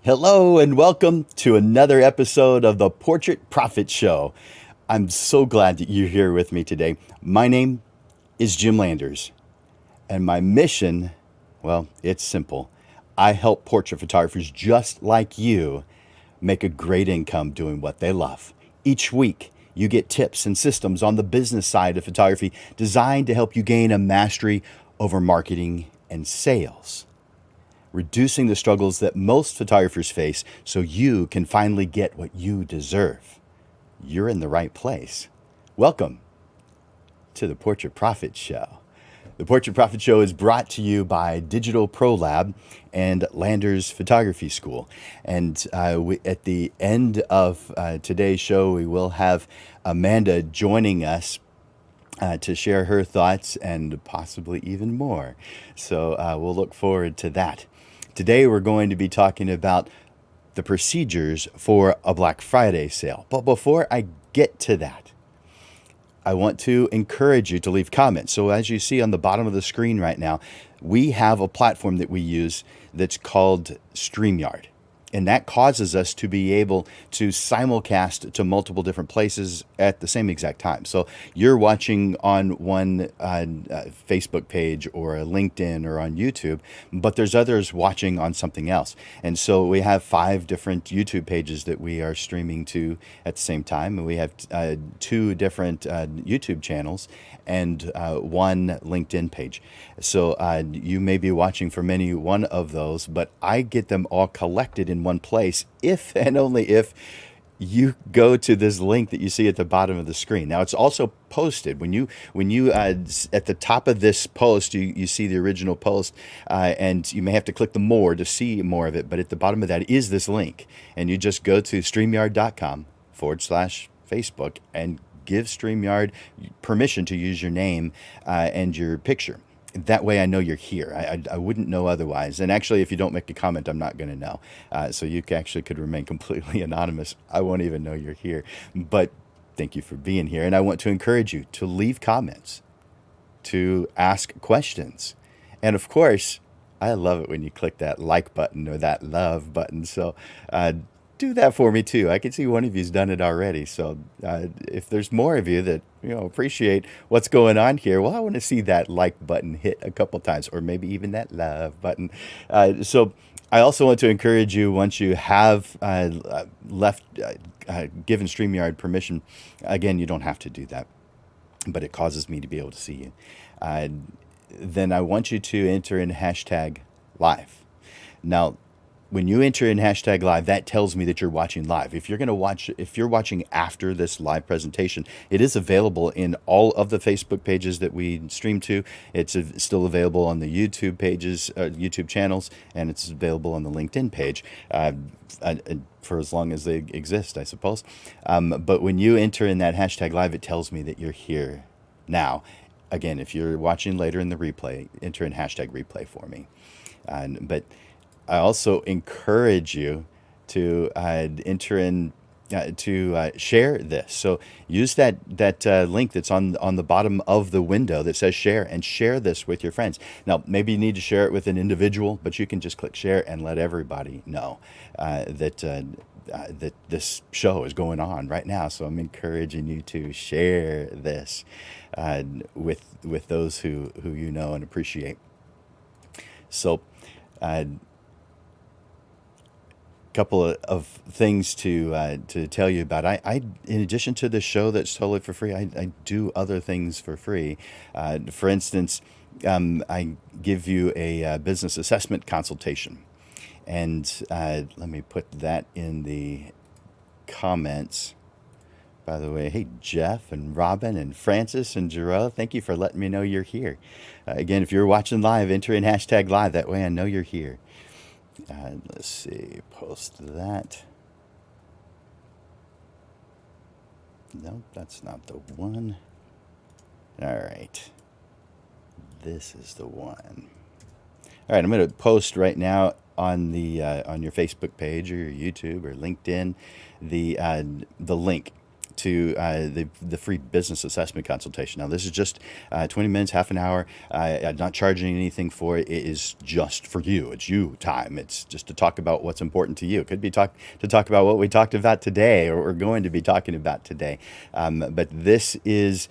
Hello and welcome to another episode of the Portrait Profit Show. I'm so glad that you're here with me today. My name is Jim Landers, and my mission, well, it's simple. I help portrait photographers just like you make a great income doing what they love. Each week, you get tips and systems on the business side of photography designed to help you gain a mastery over marketing and sales, reducing the struggles that most photographers face so you can finally get what you deserve. You're in the right place. Welcome to the Portrait Profit Show. The Portrait Profit Show is brought to you by Digital Pro Lab and Landers Photography School. And at the end of today's show, we will have Amanda joining us to share her thoughts and possibly even more. So we'll look forward to that. Today we're going to be talking about the procedures for a Black Friday sale. But before I get to that, I want to encourage you to leave comments. So as you see on the bottom of the screen right now, we have a platform that we use that's called StreamYard. And that causes us to be able to simulcast to multiple different places at the same exact time. So you're watching on one Facebook page or a LinkedIn or on YouTube, but there's others watching on something else. And so we have 5 different YouTube pages that we are streaming to at the same time. And we have 2 different YouTube channels and 1 LinkedIn page. So you may be watching from any one of those, but I get them all collected in one place if and only if you go to this link that you see at the bottom of the screen. Now it's also posted when you at the top of this post you see the original post, and you may have to click the more to see more of it, but at the bottom of that is this link, and you just go to streamyard.com/Facebook and give StreamYard permission to use your name and your picture. That way I know you're here. I wouldn't know otherwise. And actually, if you don't make a comment, I'm not going to know. So you actually could remain completely anonymous. I won't even know you're here. But thank you for being here. And I want to encourage you to leave comments, to ask questions. And of course, I love it when you click that like button or that love button. So do that for me too. I can see one of you's done it already. So if there's more of you that appreciate what's going on here, well, I want to see that like button hit a couple times, or maybe even that love button. So I also want to encourage you, once you have given StreamYard permission, again, you don't have to do that, but it causes me to be able to see you. Then I want you to enter in hashtag live. Now, when you enter in hashtag live, that tells me that you're watching live. If you're watching after this live presentation, it is available in all of the Facebook pages that we stream to. It's still available on the YouTube pages, YouTube channels, and it's available on the LinkedIn page for as long as they exist, I suppose. But when you enter in that hashtag live, it tells me that you're here now. Again, if you're watching later in the replay, enter in hashtag replay for me. But I also encourage you to enter in to share this. So use that link that's on the bottom of the window that says share, and share this with your friends. Now, maybe you need to share it with an individual, but you can just click share and let everybody know that this show is going on right now. So I'm encouraging you to share this with those who you know and appreciate. So couple of things to tell you about. I in addition to the show that's totally for free, I do other things for free. For instance, I give you a business assessment consultation, and let me put that in the comments. By the way, hey, Jeff and Robin and Francis and Jarrell, thank you for letting me know you're here. Again, if you're watching live, enter in hashtag live. That way I know you're here. Let's see, post that. No, that's not the one. All right. This is the one. All right, I'm going to post right now on your Facebook page or your YouTube or LinkedIn the link to the free business assessment consultation. Now, this is just 20 minutes, half an hour. I'm not charging anything for it. It is just for you. It's you time. It's just to talk about what's important to you. It could be to talk about what we talked about today, or we're going to be talking about today. But this is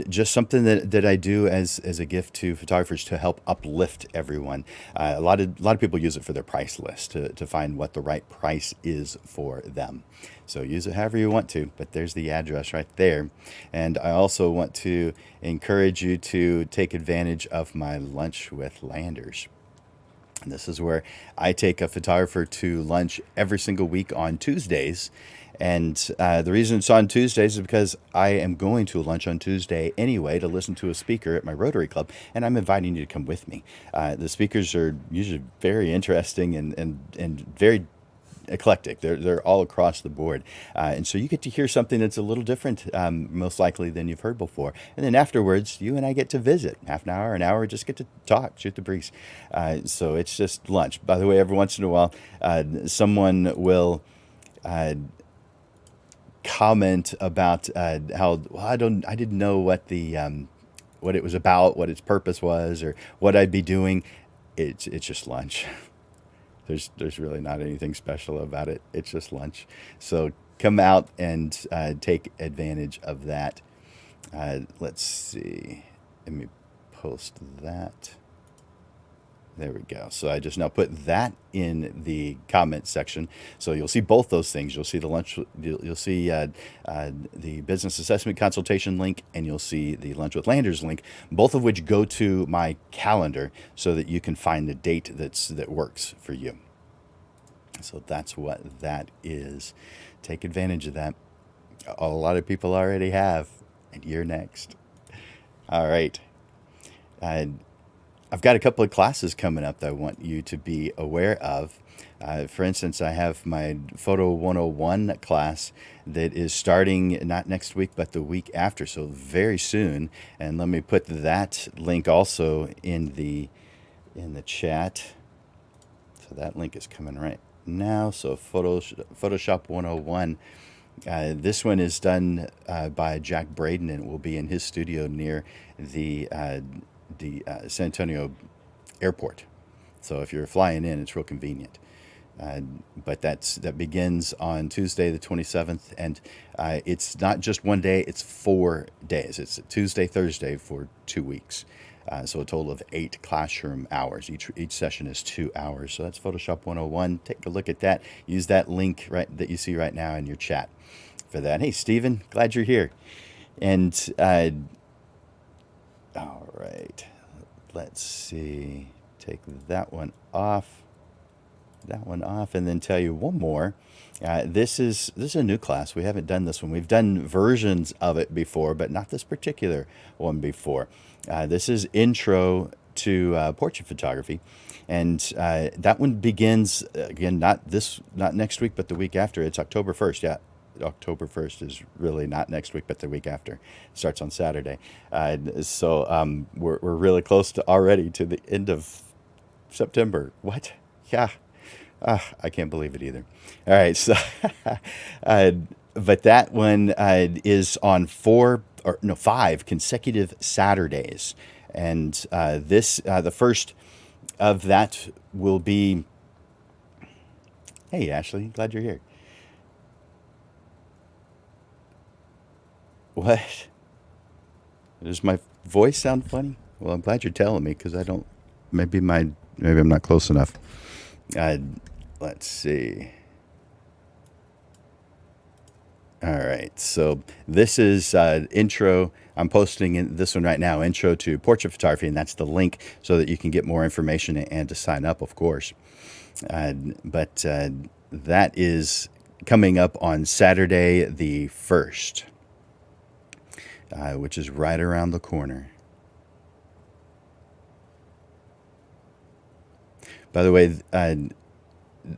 just something that I do as a gift to photographers to help uplift everyone. A lot of people use it for their price list to find what the right price is for them. So use it however you want to, but there's the address right there. And I also want to encourage you to take advantage of my lunch with Landers. And this is where I take a photographer to lunch every single week on Tuesdays. And the reason it's on Tuesdays is because I am going to a lunch on Tuesday anyway to listen to a speaker at my Rotary Club, and I'm inviting you to come with me. The speakers are usually very interesting and very eclectic. They're all across the board. And so you get to hear something that's a little different, most likely, than you've heard before. And then afterwards, you and I get to visit. Half an hour, just get to talk, shoot the breeze. So it's just lunch. By the way, every once in a while, someone will comment about how, well, I didn't know what what it was about, what its purpose was, or what I'd be doing. It's just lunch. There's really not anything special about it. It's just lunch. So come out and take advantage of that. Let's see. Let me post that. There we go. So I just now put that in the comment section. So you'll see both those things. You'll see the lunch. You'll see the business assessment consultation link, and you'll see the lunch with Landers link. Both of which go to my calendar, so that you can find the date that works for you. So that's what that is. Take advantage of that. A lot of people already have, and you're next. All right. I've got a couple of classes coming up that I want you to be aware of. For instance, I have my Photo 101 class that is starting not next week, but the week after, so very soon. And let me put that link also in the chat. So that link is coming right now. So Photoshop 101. This one is done by Jack Braden, and it will be in his studio near the San Antonio airport. So if you're flying in, it's real convenient. But that begins on Tuesday the 27th, and it's not just one day, it's 4 days. It's Tuesday, Thursday for 2 weeks. So a total of 8 classroom hours. Each session is 2 hours. So that's Photoshop 101. Take a look at that. Use that link that you see right now in your chat for that. Hey, Stephen, glad you're here. And all right, let's see. Take that one off, and then tell you one more. This is a new class. We haven't done this one. We've done versions of it before, but not this particular one before. This is Intro to Portrait Photography, and that one begins again not next week, but the week after. It's October 1st. Yeah. October 1st is really not next week, but the week after. It starts on Saturday. So we're really close already to the end of September. What? Yeah. I can't believe it either. All right. So, but that one is on 5 consecutive Saturdays. And the first of that will be, hey, Ashley, glad you're here. What? Does my voice sound funny? Well, I'm glad you're telling me, because I don't. Maybe I'm not close enough. Let's see. All right. So this is intro. I'm posting this one right now. Intro to Portrait Photography, and that's the link so that you can get more information and to sign up, of course. But that is coming up on Saturday the 1st. Which is right around the corner. By the way,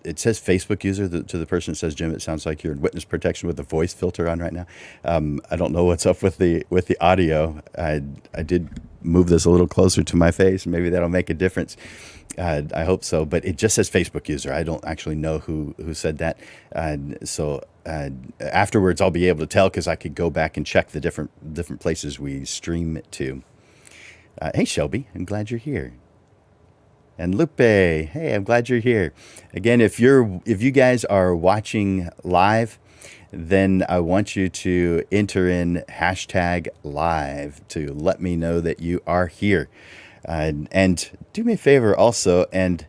it says Facebook user to the person that says, Jim, it sounds like you're in witness protection with the voice filter on right now. I don't know what's up with the audio. I did move this a little closer to my face. Maybe that'll make a difference. I hope so. But it just says Facebook user. I don't actually know who said that. So afterwards, I'll be able to tell because I could go back and check the different places we stream it to. Hey, Shelby, I'm glad you're here. And Lupe, hey, I'm glad you're here. Again, if you guys are watching live, then I want you to enter in #live to let me know that you are here. And do me a favor also and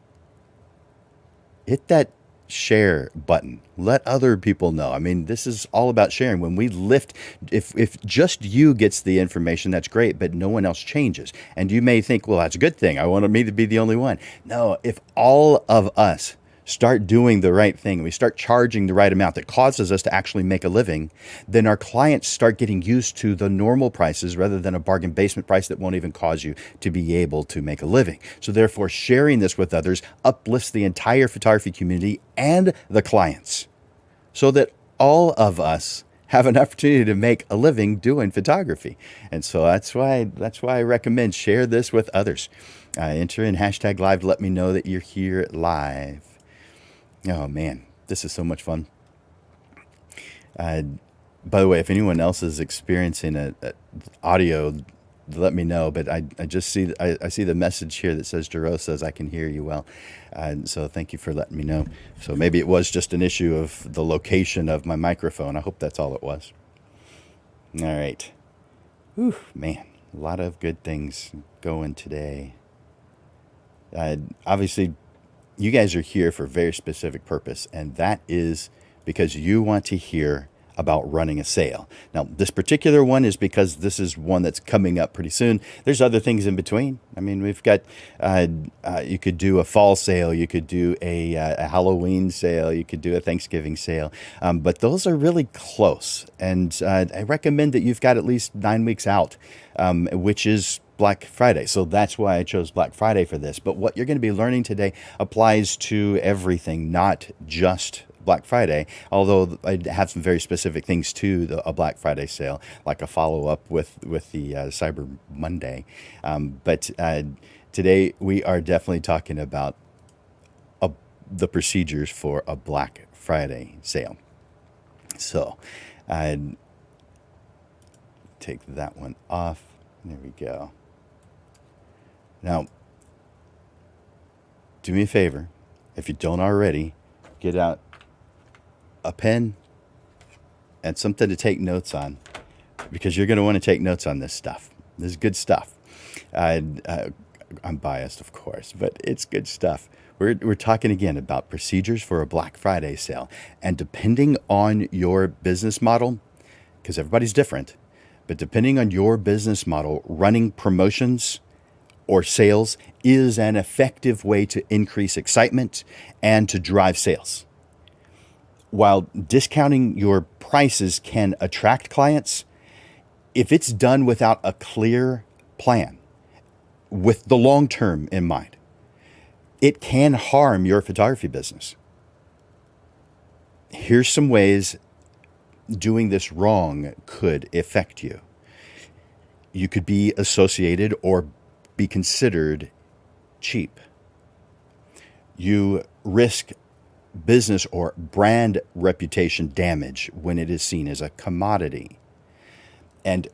hit that share button. Let other people know. I mean, this is all about sharing. When we lift, if just you gets the information, that's great, but no one else changes. And you may think, well, that's a good thing. I want me to be the only one. No, if all of us start doing the right thing, we start charging the right amount that causes us to actually make a living, then our clients start getting used to the normal prices rather than a bargain basement price that won't even cause you to be able to make a living. So therefore, sharing this with others uplifts the entire photography community and the clients so that all of us have an opportunity to make a living doing photography. And so that's why I recommend share this with others. Enter in #live to let me know that you're here live. Oh man, this is so much fun. By the way, if anyone else is experiencing a audio, let me know. But I just see I see the message here that says Jero says I can hear you well. So thank you for letting me know. So maybe it was just an issue of the location of my microphone. I hope that's all it was. All right. Whew, man, a lot of good things going today. Obviously, you guys are here for a very specific purpose, and that is because you want to hear about running a sale. Now, this particular one is because this is one that's coming up pretty soon. There's other things in between. I mean, we've got, you could do a fall sale, you could do a Halloween sale, you could do a Thanksgiving sale, but those are really close. And I recommend that you've got at least 9 weeks out, which is Black Friday. So that's why I chose Black Friday for this. But what you're going to be learning today applies to everything, not just Black Friday, although I have some very specific things to a Black Friday sale, like a follow-up with the Cyber Monday. But today we are definitely talking about the procedures for a Black Friday sale. So I'd take that one off. There we go. Now, do me a favor, if you don't already, get out a pen and something to take notes on, because you're going to want to take notes on this stuff. This is good stuff. I'm biased, of course, but it's good stuff. We're talking again about procedures for a Black Friday sale. And depending on your business model, because everybody's different, but depending on your business model, running promotions or sales is an effective way to increase excitement and to drive sales. While discounting your prices can attract clients, if it's done without a clear plan, with the long term in mind, it can harm your photography business. Here's some ways doing this wrong could affect you. You could be associated or be considered cheap. You risk business or brand reputation damage when it is seen as a commodity. And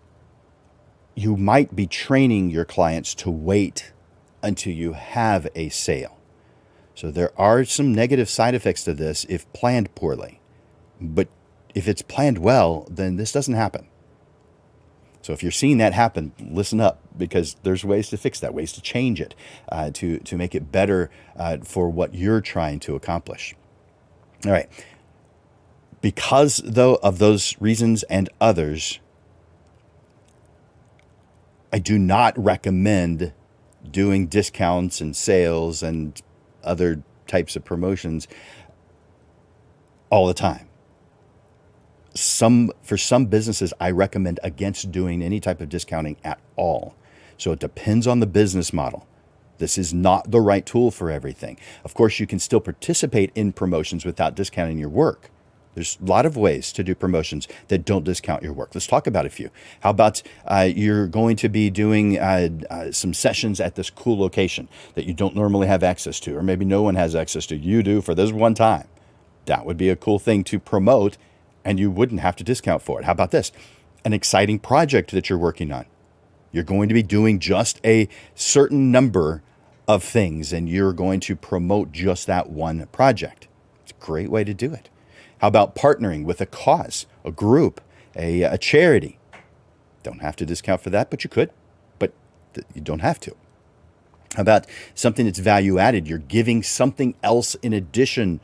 you might be training your clients to wait until you have a sale. So there are some negative side effects to this if planned poorly. But if it's planned well, then this doesn't happen. So if you're seeing that happen, listen up, because there's ways to fix that, ways to change it, to make it better for what you're trying to accomplish. All right. Because, though, of those reasons and others, I do not recommend doing discounts and sales and other types of promotions all the time. For some businesses, I recommend against doing any type of discounting at all. So it depends on the business model. This is not the right tool for everything. Of course, you can still participate in promotions without discounting your work. There's a lot of ways to do promotions that don't discount your work. Let's talk about a few. How about you're going to be doing some sessions at this cool location that you don't normally have access to, or maybe no one has access to. You do for this one time. That would be a cool thing to promote, and you wouldn't have to discount for it. How about this? An exciting project that you're working on. You're going to be doing just a certain number of things, and you're going to promote just that one project. It's a great way to do it. How about partnering with a cause, a group, a charity? Don't have to discount for that, but you could, but you don't have to. How about something that's value added? You're giving something else in addition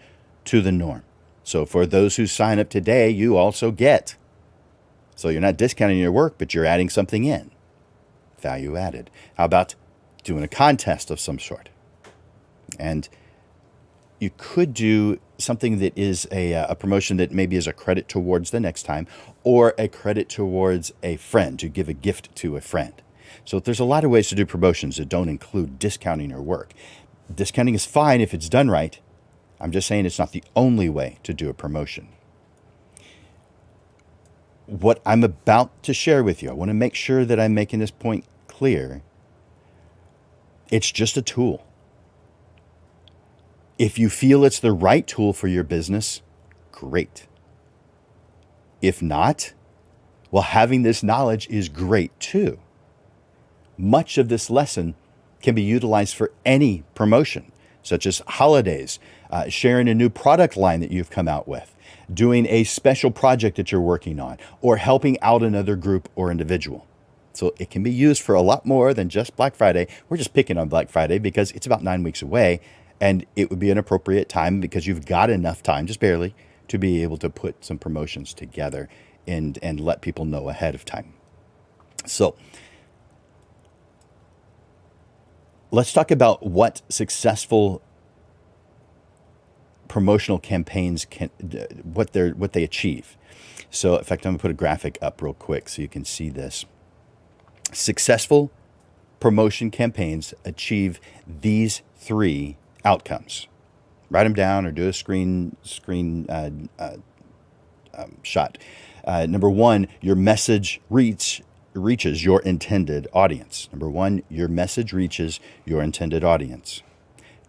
to the norm. So for those who sign up today, you also get. So you're not discounting your work, but you're adding something in. Value added. How about doing a contest of some sort? And you could do something that is a promotion that maybe is a credit towards the next time, or a credit towards a friend, to give a gift to a friend. So there's a lot of ways to do promotions that don't include discounting your work. Discounting is fine if it's done right. I'm just saying it's not the only way to do a promotion. What I'm about to share with you, I want to make sure that I'm making this point clear. It's just a tool. If you feel it's the right tool for your business, great. If not, well, having this knowledge is great too. Much of this lesson can be utilized for any promotion, such as holidays, sharing a new product line that you've come out with, doing a special project that you're working on, or helping out another group or individual. So it can be used for a lot more than just Black Friday. We're just picking on Black Friday because it's about 9 weeks away, and it would be an appropriate time because you've got enough time, just barely, to be able to put some promotions together and let people know ahead of time. So let's talk about what successful promotional campaigns can, what they achieve. So in fact, I'm gonna put a graphic up real quick so you can see this. Successful promotion campaigns achieve these 3 outcomes. Write them down or do a screen shot. Number 1, your message reaches your intended audience. Number 1, your message reaches your intended audience.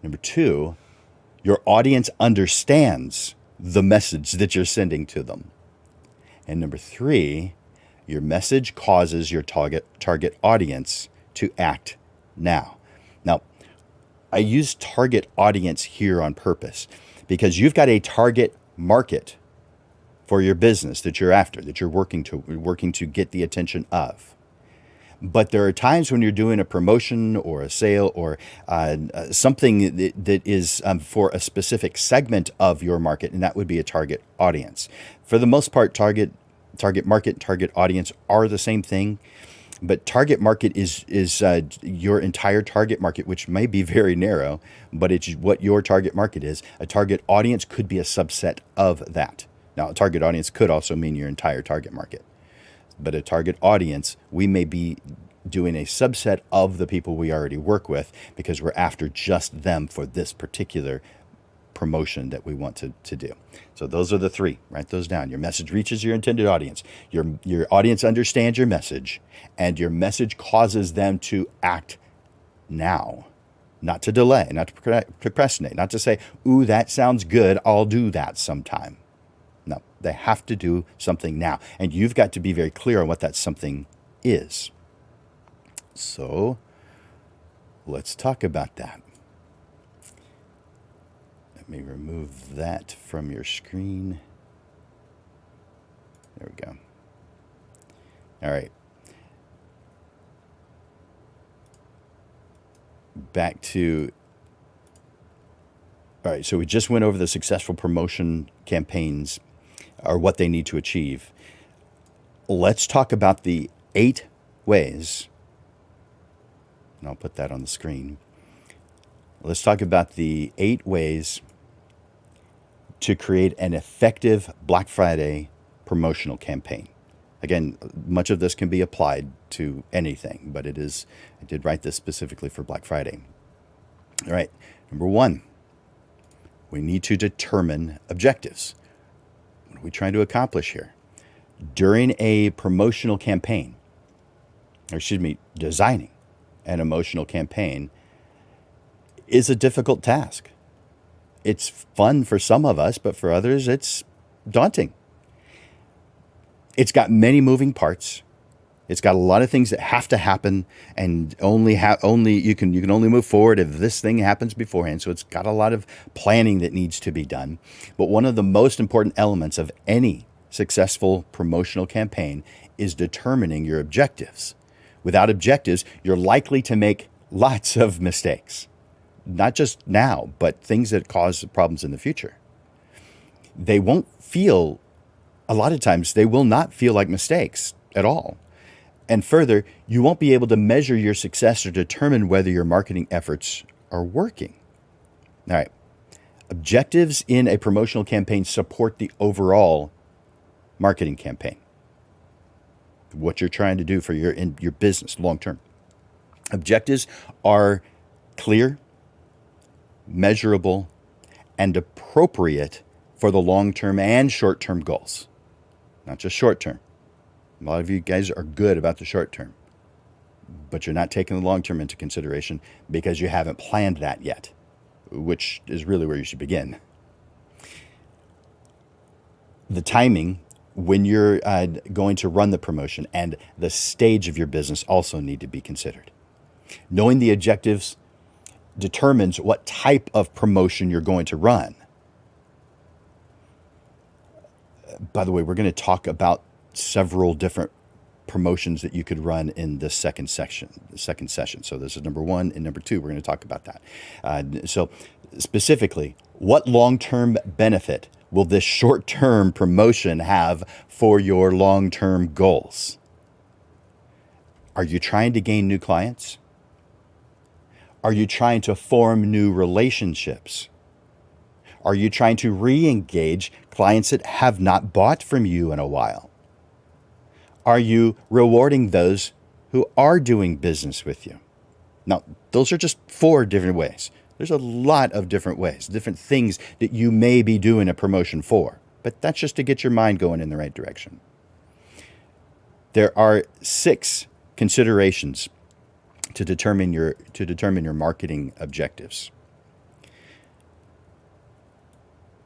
Number 2, your audience understands the message that you're sending to them. And number 3, your message causes your target audience to act now. Now, I use target audience here on purpose because you've got a target market for your business that you're after, that you're working to get the attention of. But there are times when you're doing a promotion or a sale or something that is for a specific segment of your market, and that would be a target audience. For the most part, target market and target audience are the same thing, but target market is your entire target market, which may be very narrow, but it's what your target market is. A target audience could be a subset of that. Now, a target audience could also mean your entire target market. But a target audience, we may be doing a subset of the people we already work with because we're after just them for this particular promotion that we want to do. So those are the 3. Write those down. Your message reaches your intended audience. Your audience understands your message, and your message causes them to act now. Not to delay, not to procrastinate, not to say, ooh, that sounds good, I'll do that sometime. No, they have to do something now. And you've got to be very clear on what that something is. So let's talk about that. Let me remove that from your screen. There we go. All right. Back to, all right, so we just went over the successful promotion campaigns or what they need to achieve. Let's talk about the 8 ways, and I'll put that on the screen. Let's talk about the 8 ways to create an effective Black Friday promotional campaign. Again, much of this can be applied to anything, but I did write this specifically for Black Friday. All right, number 1, we need to determine objectives. What are we trying to accomplish here? During a promotional campaign, or excuse me, designing an emotional campaign is a difficult task. It's fun for some of us, but for others, it's daunting. It's got many moving parts. It's got a lot of things that have to happen, and you can only move forward if this thing happens beforehand. So it's got a lot of planning that needs to be done. But one of the most important elements of any successful promotional campaign is determining your objectives. Without objectives, you're likely to make lots of mistakes, not just now, but things that cause problems in the future. They won't feel, a lot of times, they will not feel like mistakes at all. And further, you won't be able to measure your success or determine whether your marketing efforts are working. All right. Objectives in a promotional campaign support the overall marketing campaign. What you're trying to do for your business long term. Objectives are clear, measurable, and appropriate for the long term and short term goals. Not just short term. A lot of you guys are good about the short term, but you're not taking the long term into consideration because you haven't planned that yet, which is really where you should begin. The timing when you're going to run the promotion and the stage of your business also need to be considered. Knowing the objectives determines what type of promotion you're going to run. By the way, we're going to talk about several different promotions that you could run in the second session. So this is number 1 and number 2. We're going to talk about that. So specifically, what long-term benefit will this short-term promotion have for your long-term goals? Are you trying to gain new clients? Are you trying to form new relationships? Are you trying to re-engage clients that have not bought from you in a while? Are you rewarding those who are doing business with you? Now, those are just 4 different ways. There's a lot of different ways, different things that you may be doing a promotion for, but that's just to get your mind going in the right direction. There are 6 considerations to determine your marketing objectives.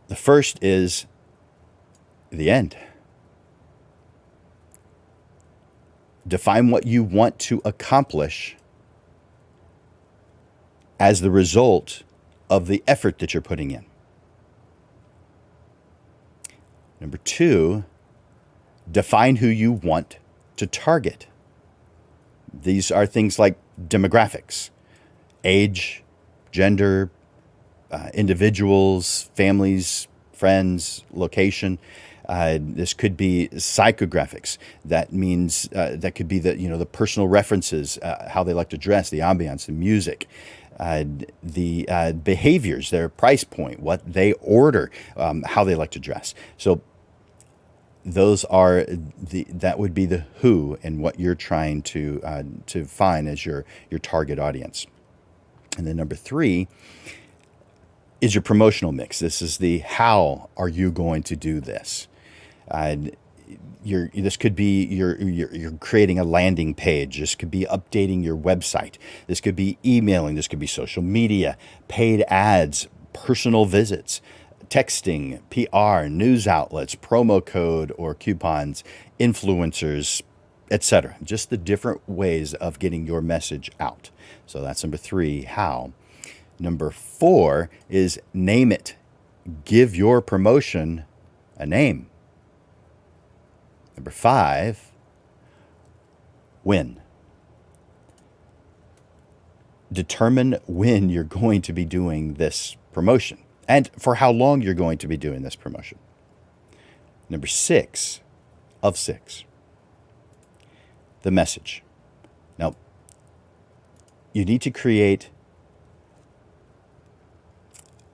The first is the end. Define what you want to accomplish as the result of the effort that you're putting in. Number 2, define who you want to target. These are things like demographics, age, gender, individuals, families, friends, location. This could be psychographics. That means that could be the personal references, how they like to dress, the ambiance, the music, the behaviors, their price point, what they order, how they like to dress. So those are that would be the who and what you're trying to find as your target audience. And then number 3 is your promotional mix. This is the how are you going to do this. This could be you're creating a landing page. This could be updating your website. This could be emailing. This could be social media, paid ads, personal visits, texting, PR, news outlets, promo code or coupons, influencers, etc. Just the different ways of getting your message out. So that's number 3, how. Number 4 is name it. Give your promotion a name. Number 5, when. Determine when you're going to be doing this promotion and for how long you're going to be doing this promotion. Number 6 of 6, the message. Now, you need to create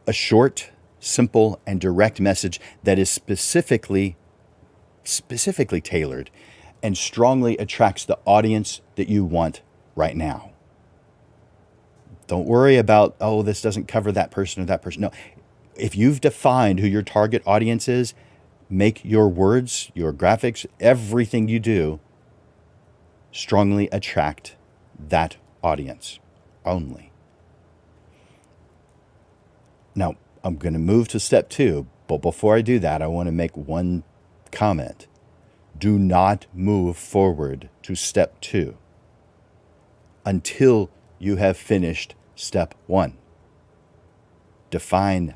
a short, simple, and direct message that is specifically tailored and strongly attracts the audience that you want right now. Don't worry about, this doesn't cover that person or that person. No, if you've defined who your target audience is, Make your words, your graphics, everything you do strongly attract that audience only. Now, I'm going to move to step 2, but before I do that, I want to make one comment. Do not move forward to step 2 until you have finished step 1. Define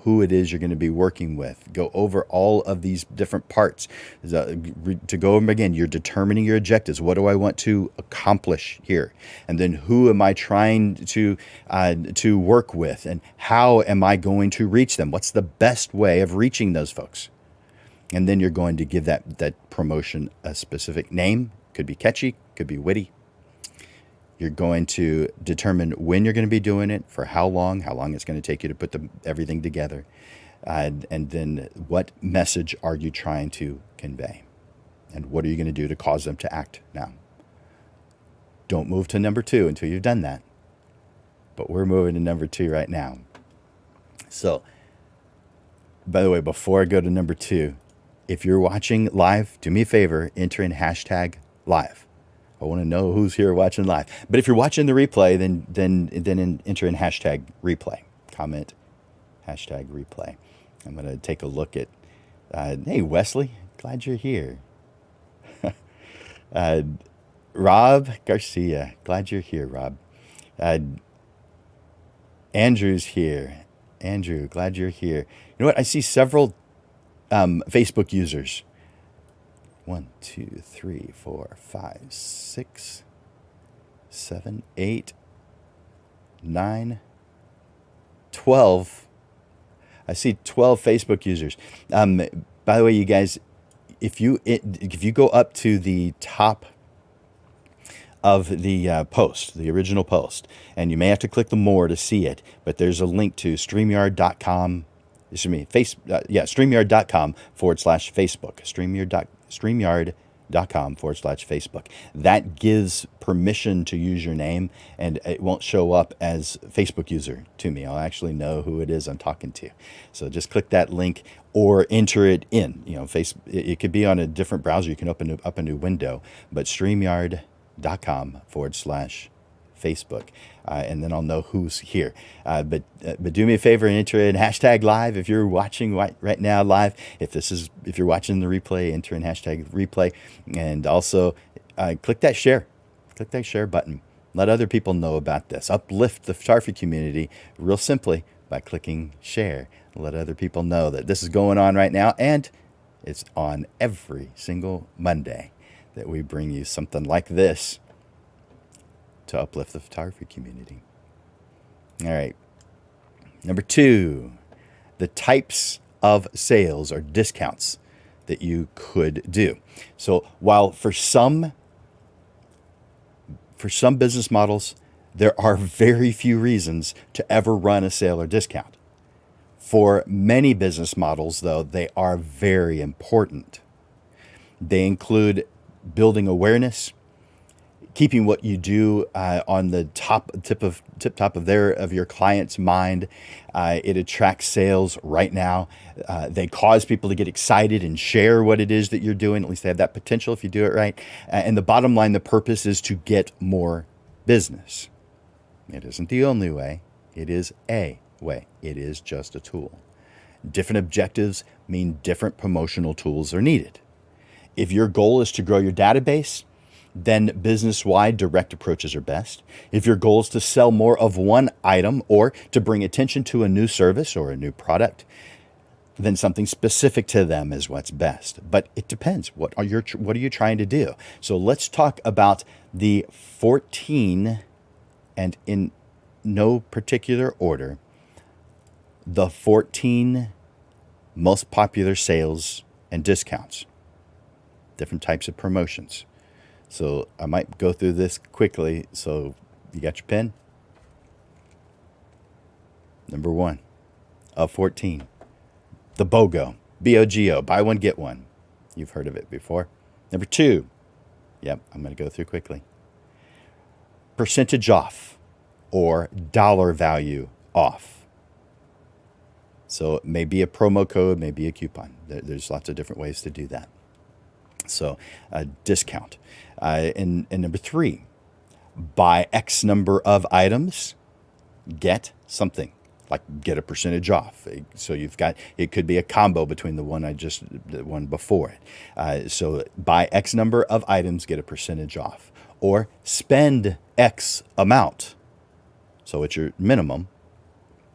who it is you're going to be working with. Go over all of these different parts. To go over again, you're determining your objectives. What do I want to accomplish here? And then who am I trying to work with? And how am I going to reach them? What's the best way of reaching those folks? And then you're going to give that promotion a specific name. Could be catchy, could be witty. You're going to determine when you're going to be doing it, for how long it's going to take you to put everything together. And then what message are you trying to convey? And what are you going to do to cause them to act now? Don't move to number 2 until you've done that. But we're moving to number 2 right now. So, by the way, before I go to number 2, if you're watching live, do me a favor, enter in hashtag live. I want to know who's here watching live. But if you're watching the replay, then enter in hashtag replay. Comment hashtag replay. I'm going to take a look at, hey, Wesley, glad you're here. Rob Garcia, glad you're here, Rob. Andrew's here. Andrew, glad you're here. You know what? I see several Facebook users. 1, 2, 3, 4, 5, 6, 7, 8, 9, 12. I see 12 Facebook users. By the way, you guys, if you go up to the top of the post, the original post, and you may have to click the more to see it, but there's a link to StreamYard.com. StreamYard.com/Facebook. StreamYard.com/Facebook. That gives permission to use your name, and it won't show up as Facebook user to me. I'll actually know who it is I'm talking to. So just click that link or enter it in. It could be on a different browser. You can open up a new window, but StreamYard.com/Facebook. And then I'll know who's here. But do me a favor and enter in hashtag live if you're watching right now live. If you're watching the replay, enter in hashtag replay. And also click that share button. Let other people know about this. Uplift the photography community real simply by clicking share. Let other people know that this is going on right now, and it's on every single Monday that we bring you something like this to uplift the photography community. All right. Number 2, the types of sales or discounts that you could do. So while for some business models, there are very few reasons to ever run a sale or discount. For many business models, though, they are very important. They include building awareness, keeping what you do on the tip of your client's mind. It attracts sales right now. They cause people to get excited and share what it is that you're doing. At least they have that potential if you do it right. And the bottom line, the purpose is to get more business. It isn't the only way. It is a way. It is just a tool. Different objectives mean different promotional tools are needed. If your goal is to grow your database, then business-wide direct approaches are best. If your goal is to sell more of one item or to bring attention to a new service or a new product, then something specific to them is what's best. But it depends. What are you trying to do? So let's talk about the 14, and in no particular order, the 14 most popular sales and discounts, different types of promotions. So I might go through this quickly. So you got your pen? Number 1 of 14, the BOGO, B-O-G-O, buy one, get one. You've heard of it before. Number 2, yep, I'm going to go through quickly. Percentage off or dollar value off. So it may be a promo code, maybe a coupon. There's lots of different ways to do that. So a discount. And number 3, buy X number of items, get something, like get a percentage off. So you've got, it could be a combo between the one before it. So buy X number of items, get a percentage off, or spend X amount. So it's your minimum.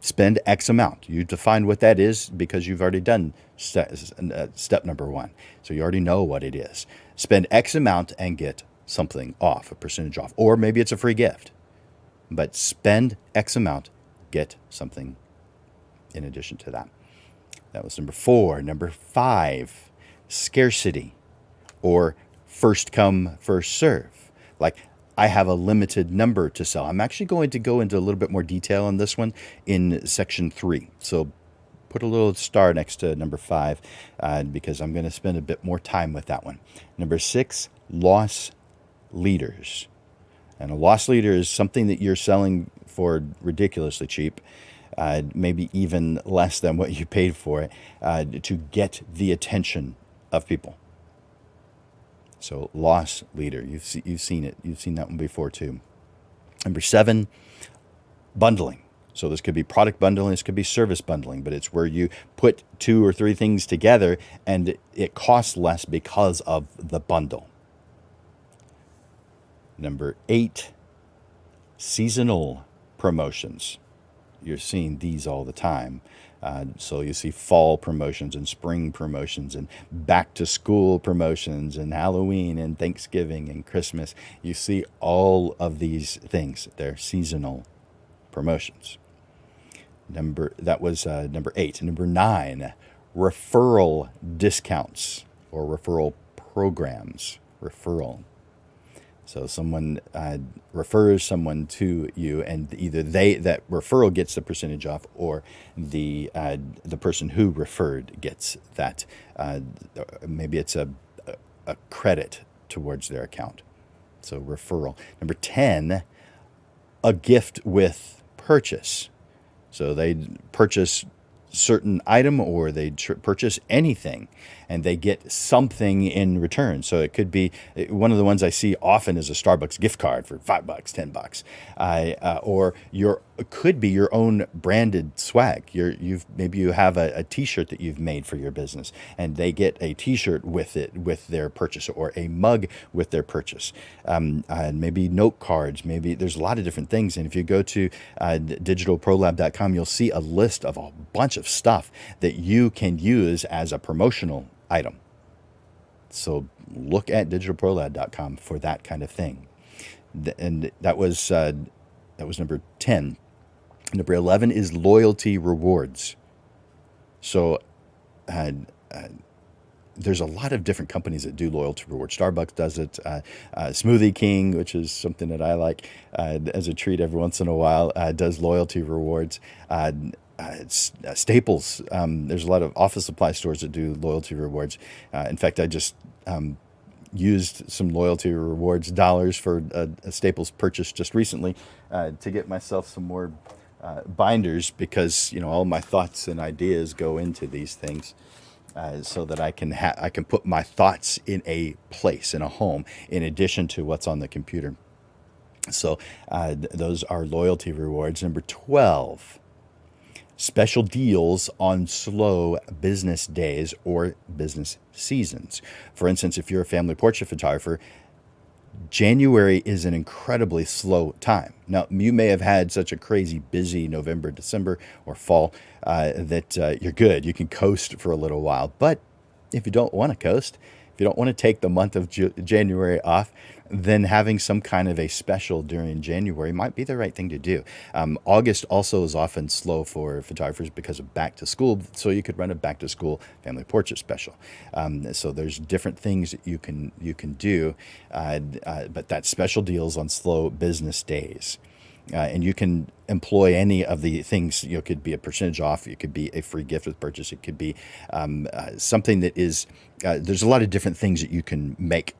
Spend X amount. You define what that is because you've already done step number 1. So you already know what it is. Spend X amount and get something off, a percentage off. Or maybe it's a free gift. But spend X amount, get something in addition to that. That was number 4. Number 5, scarcity, or first come, first serve. Like, I have a limited number to sell. I'm actually going to go into a little bit more detail on this one in section 3. So put a little star next to number 5 because I'm going to spend a bit more time with that one. Number 6, loss leaders. And a loss leader is something that you're selling for ridiculously cheap, maybe even less than what you paid for it, to get the attention of people. So loss leader, you've seen it. You've seen that one before too. Number 7, bundling. So this could be product bundling, this could be service bundling, but it's where you put 2 or 3 things together and it costs less because of the bundle. Number 8, seasonal promotions. You're seeing these all the time. So you see fall promotions and spring promotions and back to school promotions and Halloween and Thanksgiving and Christmas. You see all of these things. They're seasonal promotions. That was number 8. Number 9, referral discounts or referral programs. Referral. So someone refers someone to you, and either that referral gets the percentage off, or the person who referred gets that. Maybe it's a credit towards their account. So referral. Number 10, a gift with purchase. So they purchase certain item or they purchase anything and they get something in return. So it could be one of the ones I see often is a Starbucks gift card for $5, $10, or it could be your own branded swag. Maybe you have a T-shirt that you've made for your business, and they get a T-shirt with it with their purchase, or a mug with their purchase. Maybe note cards. Maybe there's a lot of different things. And if you go to digitalprolab.com, you'll see a list of a bunch of stuff that you can use as a promotional item. So look at digitalprolab.com for that kind of thing. And that was number 10. Number 11 is loyalty rewards. So there's a lot of different companies that do loyalty rewards. Starbucks does it. Smoothie King, which is something that I like as a treat every once in a while, does loyalty rewards. Staples, there's a lot of office supply stores that do loyalty rewards. In fact, I just used some loyalty rewards dollars for a Staples purchase just recently to get myself some more binders, because all my thoughts and ideas go into these things, so that I can put my thoughts in a place, in a home, in addition to what's on the computer. So those are loyalty rewards. Number 12, special deals on slow business days or business seasons. For instance, if you're a family portrait photographer, January is an incredibly slow time. Now, you may have had such a crazy busy November, December, or fall that you're good. You can coast for a little while. But if you don't want to coast, if you don't want to take the month of January off, then having some kind of a special during January might be the right thing to do. August also is often slow for photographers because of back to school, so you could run a back to school family portrait special. So there's different things that you can do, but that's special deals on slow business days. And you can employ any of the things. It could be a percentage off. It could be a free gift with purchase. It could be something that is. There's a lot of different things that you can make.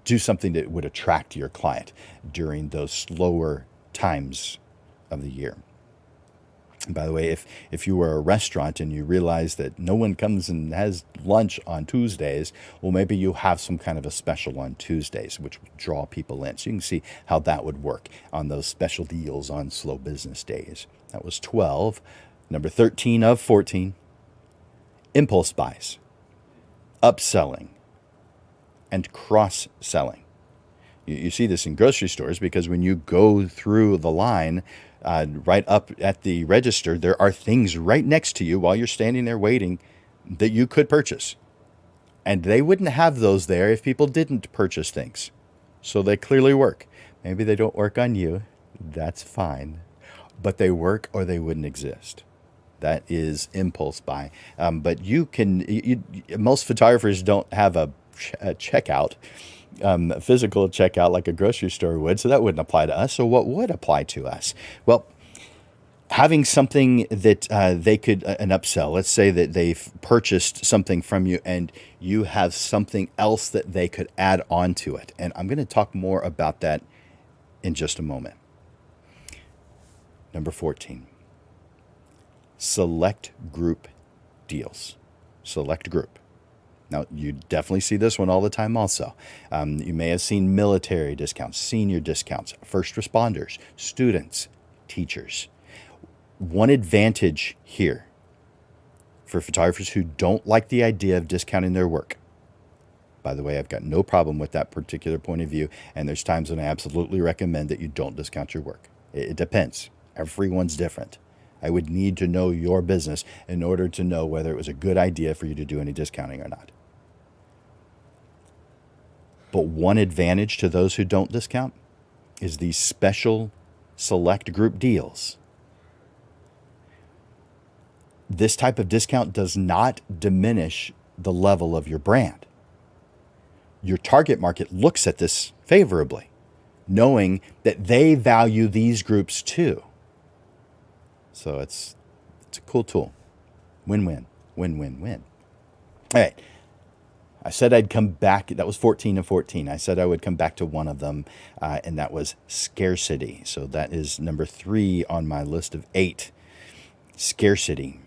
Do something that would attract your client during those slower times of the year. And by the way, if you were a restaurant and you realize that no one comes and has lunch on Tuesdays, well, maybe you have some kind of a special on Tuesdays, which would draw people in. So you can see how that would work on those special deals on slow business days. That was 12. Number 13 of 14, impulse buys, upselling, and cross-selling. You see this in grocery stores because when you go through the line, right up at the register, there are things right next to you while you're standing there waiting that you could purchase. And they wouldn't have those there if people didn't purchase things. So they clearly work. Maybe they don't work on you. That's fine. But they work or they wouldn't exist. That is impulse buy. But most photographers don't have a checkout, a physical checkout like a grocery store would, so that wouldn't apply to us. So what would apply to us? Well, having something that they could, an upsell, let's say that they've purchased something from you and you have something else that they could add on to it. And I'm going to talk more about that in just a moment. Number 14, select group deals. Select group. Now, you definitely see this one all the time also. You may have seen military discounts, senior discounts, first responders, students, teachers. One advantage here for photographers who don't like the idea of discounting their work. By the way, I've got no problem with that particular point of view, and there's times when I absolutely recommend that you don't discount your work. It depends. Everyone's different. I would need to know your business in order to know whether it was a good idea for you to do any discounting or not. But one advantage to those who don't discount is these special select group deals. This type of discount does not diminish the level of your brand. Your target market looks at this favorably, knowing that they value these groups too. So it's a cool tool. Win-win, win-win-win. All right. I said I'd come back. That was 14 of 14. I said I would come back to one of them, and that was scarcity. So that is number 3 on my list of 8. Scarcity.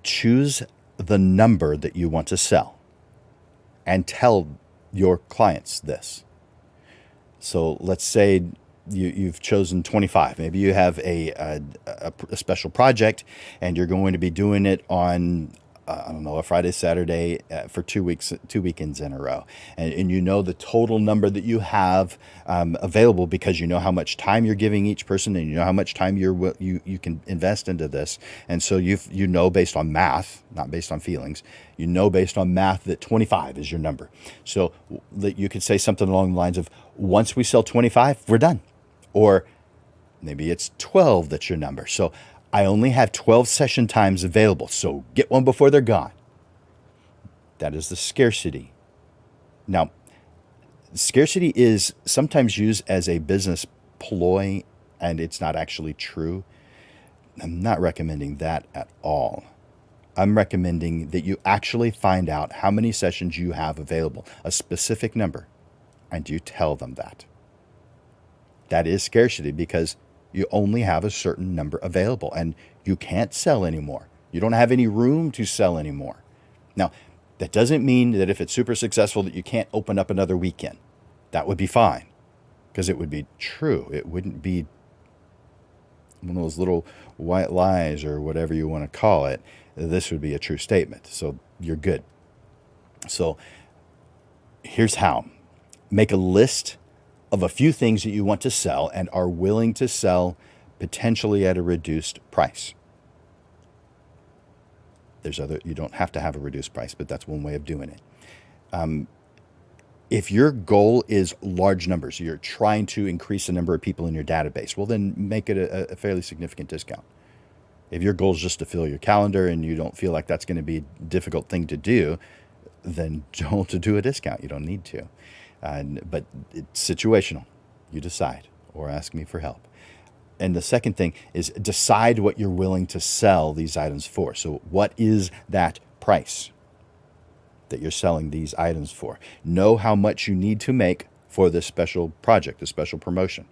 Choose the number that you want to sell and tell your clients this. So let's say you've chosen 25. Maybe you have a special project and you're going to be doing it on, a Friday, Saturday for 2 weeks, 2 weekends in a row. And you know the total number that you have available because you know how much time you're giving each person and you know how much time you can invest into this. And so you know based on math, not based on feelings, you know based on math that 25 is your number. So that you could say something along the lines of, once we sell 25, we're done. Or maybe it's 12 that's your number. So I only have 12 session times available, so get one before they're gone. That is the scarcity. Now, scarcity is sometimes used as a business ploy, and it's not actually true. I'm not recommending that at all. I'm recommending that you actually find out how many sessions you have available, a specific number, and you tell them that. That is scarcity because you only have a certain number available and you can't sell anymore. You don't have any room to sell anymore. Now, that doesn't mean that if it's super successful that you can't open up another weekend. That would be fine because it would be true. It wouldn't be one of those little white lies or whatever you want to call it. This would be a true statement. So you're good. So here's how. Make a list of a few things that you want to sell and are willing to sell potentially at a reduced price. You don't have to have a reduced price, but that's one way of doing it. If your goal is large numbers, you're trying to increase the number of people in your database, well, then make it a fairly significant discount. If your goal is just to fill your calendar and you don't feel like that's going to be a difficult thing to do, then don't do a discount. You don't need to. But it's situational. You decide or ask me for help. And the second thing is decide what you're willing to sell these items for. So what is that price that you're selling these items for? Know how much you need to make for this special project, this special promotion.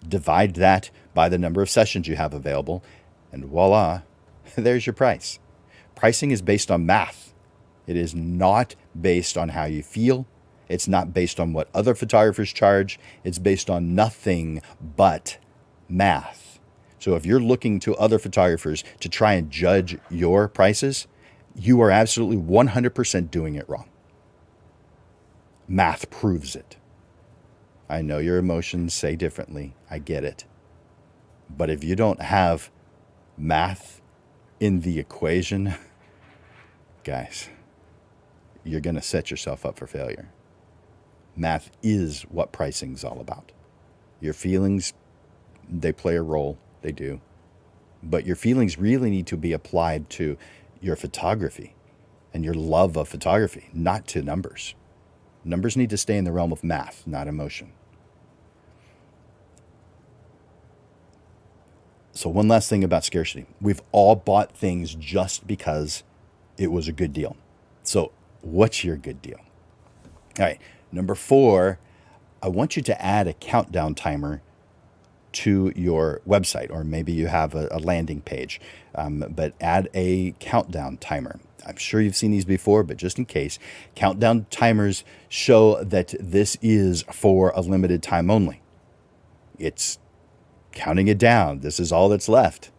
divide that by the number of sessions you have available, and voila, there's your price. Pricing is based on math. It is not based on how you feel. It's not based on what other photographers charge. It's based on nothing but math. So if you're looking to other photographers to try and judge your prices, you are absolutely 100% doing it wrong. Math proves it. I know your emotions say differently. I get it. But if you don't have math in the equation, guys, you're going to set yourself up for failure. Math is what pricing's all about. Your feelings, they play a role. They do. But your feelings really need to be applied to your photography and your love of photography, not to numbers. Numbers need to stay in the realm of math, not emotion. So one last thing about scarcity. We've all bought things just because it was a good deal. So what's your good deal? All right. Number 4, I want you to add a countdown timer to your website, or maybe you have a landing page, but add a countdown timer. I'm sure you've seen these before, but just in case, countdown timers show that this is for a limited time only. It's counting it down. This is all that's left.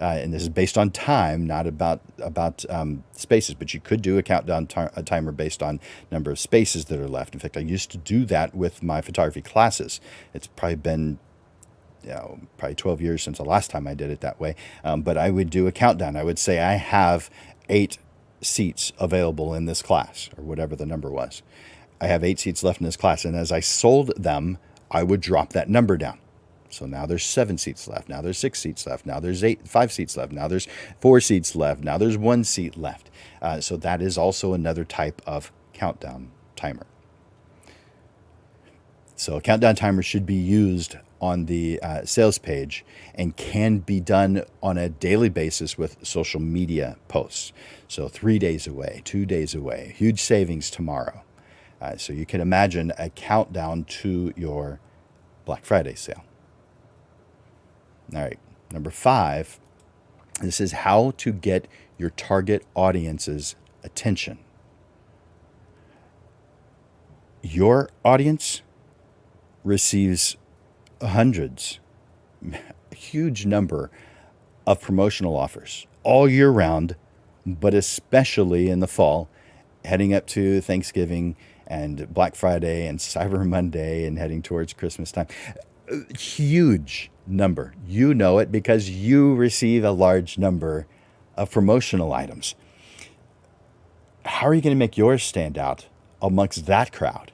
And this is based on time, not about spaces. But you could do a countdown a timer based on number of spaces that are left. In fact, I used to do that with my photography classes. It's probably been probably 12 years since the last time I did it that way. But I would do a countdown. I would say I have 8 seats available in this class, or whatever the number was. I have 8 seats left in this class. And as I sold them, I would drop that number down. So now there's 7 seats left. Now there's 6 seats left. Now there's 5 seats left. Now there's 4 seats left. Now there's 1 seat left. So that is also another type of countdown timer. So a countdown timer should be used on the sales page and can be done on a daily basis with social media posts. So 3 days away, 2 days away, huge savings tomorrow. So you can imagine a countdown to your Black Friday sale. All right, number 5, this is how to get your target audience's attention. Your audience receives hundreds, a huge number of promotional offers all year round, but especially in the fall, heading up to Thanksgiving and Black Friday and Cyber Monday and heading towards Christmas time. Huge number. You know it because you receive a large number of promotional items. How are you going to make yours stand out amongst that crowd?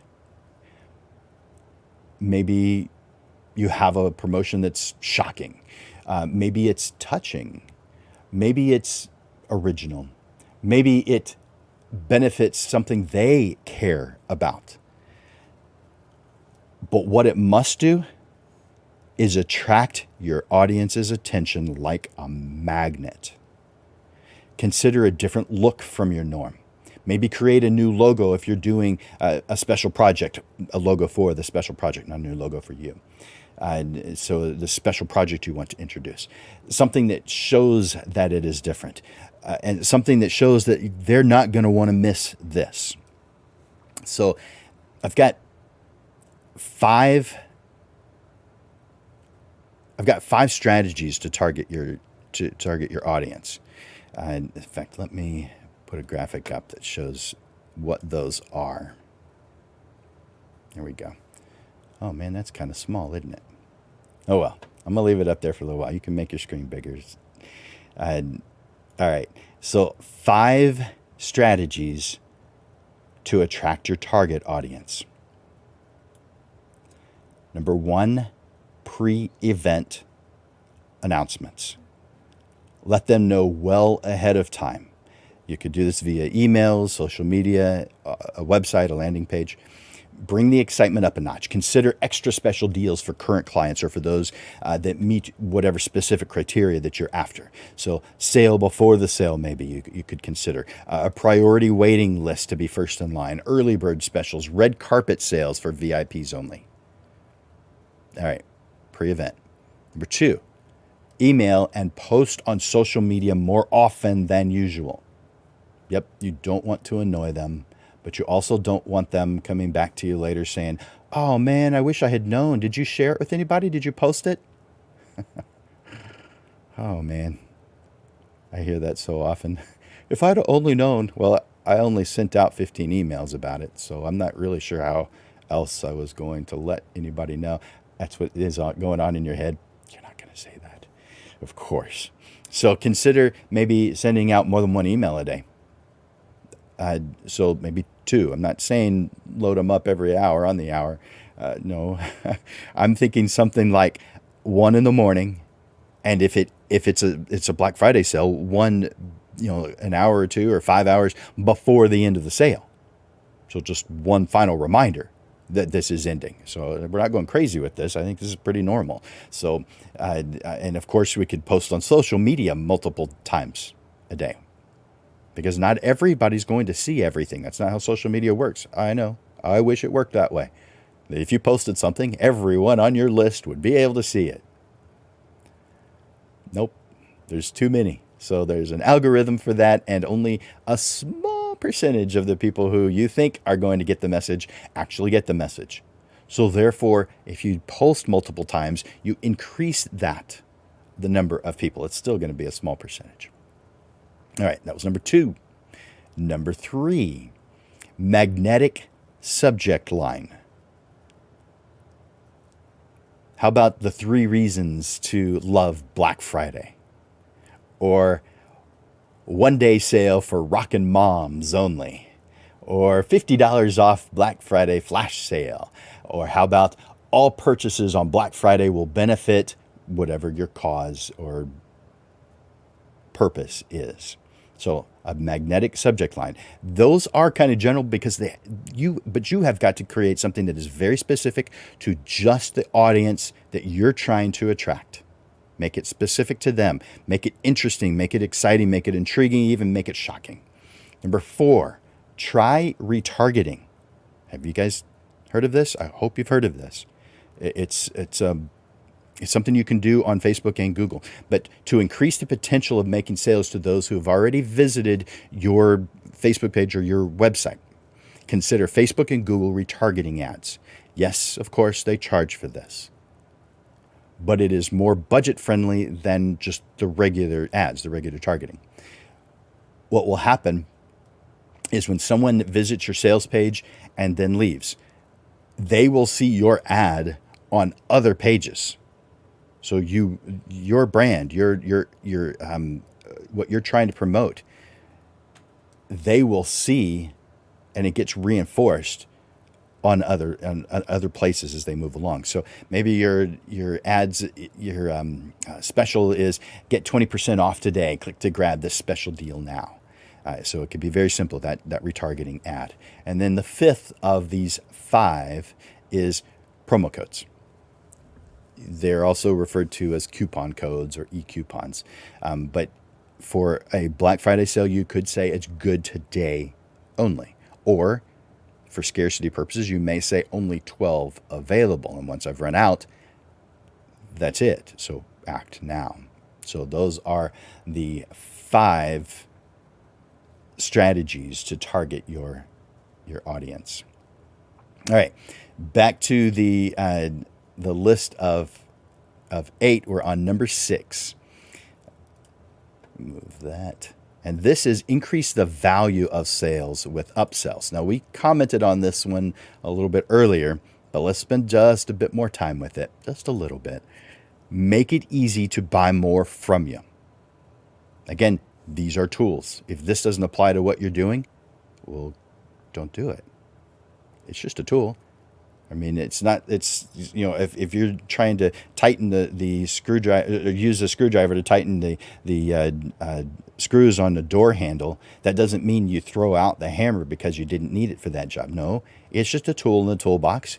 Maybe you have a promotion that's shocking. Maybe it's touching. Maybe it's original. Maybe it benefits something they care about. But what it must do is attract your audience's attention like a magnet. Consider a different look from your norm. Maybe create a new logo if you're doing a special project, a logo for the special project, not a new logo for you. So the special project you want to introduce. Something that shows that it is different. And something that shows that they're not going to want to miss this. So I've got 5 strategies to target your audience. In fact, let me put a graphic up that shows what those are. There we go. Oh man, that's kind of small, isn't it? Oh well, I'm gonna leave it up there for a little while. You can make your screen bigger. All right, so 5 strategies to attract your target audience. Number 1, pre-event announcements. Let them know well ahead of time. You could do this via emails, social media, a website, a landing page. Bring the excitement up a notch. Consider extra special deals for current clients or for those that meet whatever specific criteria that you're after. So sale before the sale, maybe you could consider. A priority waiting list to be first in line. Early bird specials. Red carpet sales for VIPs only. All right. pre-event. Number 2, email and post on social media more often than usual. Yep, you don't want to annoy them, but you also don't want them coming back to you later saying, "Oh man, I wish I had known. Did you share it with anybody? Did you post it?" Oh man, I hear that so often. If I'd only known, well, I only sent out 15 emails about it, so I'm not really sure how else I was going to let anybody know. That's what is going on in your head. You're not going to say that, of course. So consider maybe sending out more than one email a day. So maybe 2. I'm not saying load them up every hour on the hour. No, I'm thinking something like 1 in the morning, and if it's a Black Friday sale, one, an hour or 2 or 5 hours before the end of the sale. So just one final reminder that this is ending. So we're not going crazy with this. I think this is pretty normal. So, and of course, we could post on social media multiple times a day, because not everybody's going to see everything. That's not how social media works. I know. I wish it worked that way. If you posted something, everyone on your list would be able to see it. Nope. There's too many. So there's an algorithm for that, and only a small percentage of the people who you think are going to get the message actually get the message. So therefore, if you post multiple times, you increase the number of people. It's still going to be a small percentage. All right, that was number 2. Number 3, magnetic subject line. How about the 3 reasons to love Black Friday? Or one day sale for rockin' moms only? Or $50 off Black Friday flash sale? Or how about all purchases on Black Friday will benefit whatever your cause or purpose is? So a magnetic subject line. Those are kind of general because you have got to create something that is very specific to just the audience that you're trying to attract. Make it specific to them. Make it interesting. Make it exciting. Make it intriguing. Even make it shocking. Number 4, try retargeting. Have you guys heard of this? I hope you've heard of this. It's something you can do on Facebook and Google. But to increase the potential of making sales to those who have already visited your Facebook page or your website, consider Facebook and Google retargeting ads. Yes, of course, they charge for this, but it is more budget friendly than just the regular ads, the regular targeting. What will happen is when someone visits your sales page and then leaves, they will see your ad on other pages. So your brand, your what you're trying to promote, they will see, and it gets reinforced on other places as they move along. So maybe your ads, your special is get 20% off today. Click to grab this special deal now. So it could be very simple, that retargeting ad. And then the 5th of these 5 is promo codes. They're also referred to as coupon codes or e-coupons. But for a Black Friday sale, you could say it's good today only. Or for scarcity purposes, you may say only 12 available. And once I've run out, that's it. So act now. So those are the 5 strategies to target your audience. All right, back to the list of 8. We're on number 6. Move that. And this is increase the value of sales with upsells. Now, we commented on this one a little bit earlier, but let's spend just a bit more time with it, just a little bit. Make it easy to buy more from you. Again, these are tools. If this doesn't apply to what you're doing, well, don't do it. It's just a tool. I mean, it's if you're trying to tighten the screwdriver, or use a screwdriver to tighten the screws on the door handle, that doesn't mean you throw out the hammer because you didn't need it for that job. No, it's just a tool in the toolbox.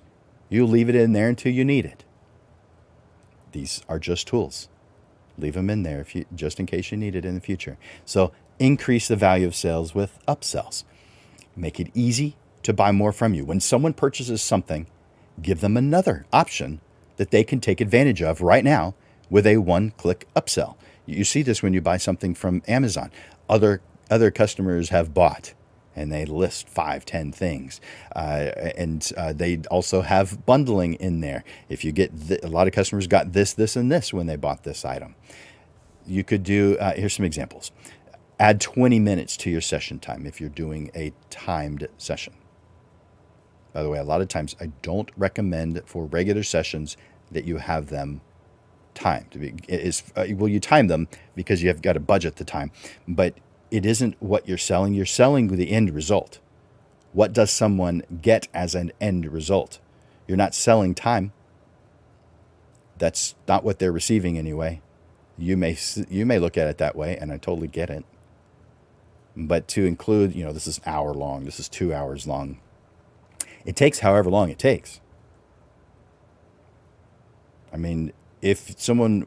You leave it in there until you need it. These are just tools. Leave them in there just in case you need it in the future. So increase the value of sales with upsells. Make it easy to buy more from you. When someone purchases something, give them another option that they can take advantage of right now with a one-click upsell. You see this when you buy something from Amazon. Other customers have bought, and they list 5, 10 things, and they also have bundling in there. If you get a lot of customers got this, and this when they bought this item. You could do. Here's some examples. Add 20 minutes to your session time if you're doing a timed session. By the way, a lot of times I don't recommend for regular sessions that you have them timed. Well, you time them because you have got to budget the time, but it isn't what you're selling. You're selling the end result. What does someone get as an end result? You're not selling time. That's not what they're receiving anyway. You may look at it that way, and I totally get it. But to include, this is an hour long, this is 2 hours long. It takes however long it takes. I mean, if I'm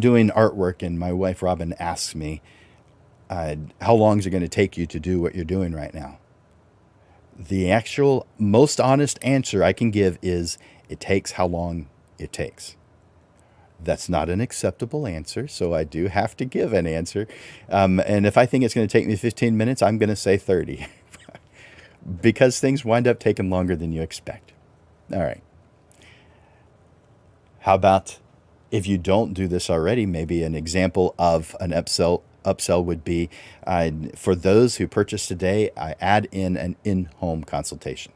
doing artwork and my wife Robin asks me, how long is it going to take you to do what you're doing right now? The actual most honest answer I can give is it takes how long it takes. That's not an acceptable answer, so I do have to give an answer. And if I think it's going to take me 15 minutes, I'm going to say 30. Because things wind up taking longer than you expect. All right. How about if you don't do this already, maybe an example of an upsell would be, for those who purchase today, I add in an in-home consultation.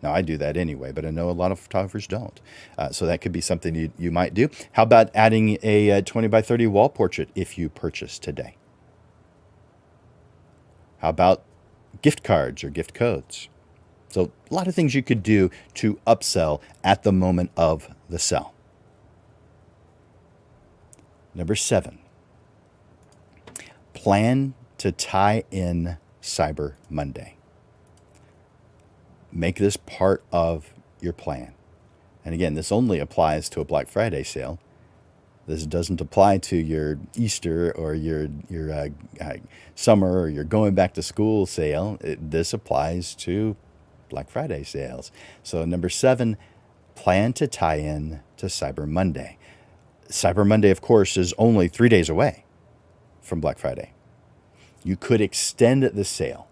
Now, I do that anyway, but I know a lot of photographers don't. So that could be something you might do. How about adding a 20 by 30 wall portrait if you purchase today? How about gift cards or gift codes? So a lot of things you could do to upsell at the moment of the sell. Number 7, plan to tie in Cyber Monday. Make this part of your plan. And again, this only applies to a Black Friday sale. This doesn't apply to your Easter or your summer or your going back to school sale. This applies to Black Friday sales. So number 7, plan to tie in to Cyber Monday. Cyber Monday, of course, is only 3 days away from Black Friday. You could extend the sale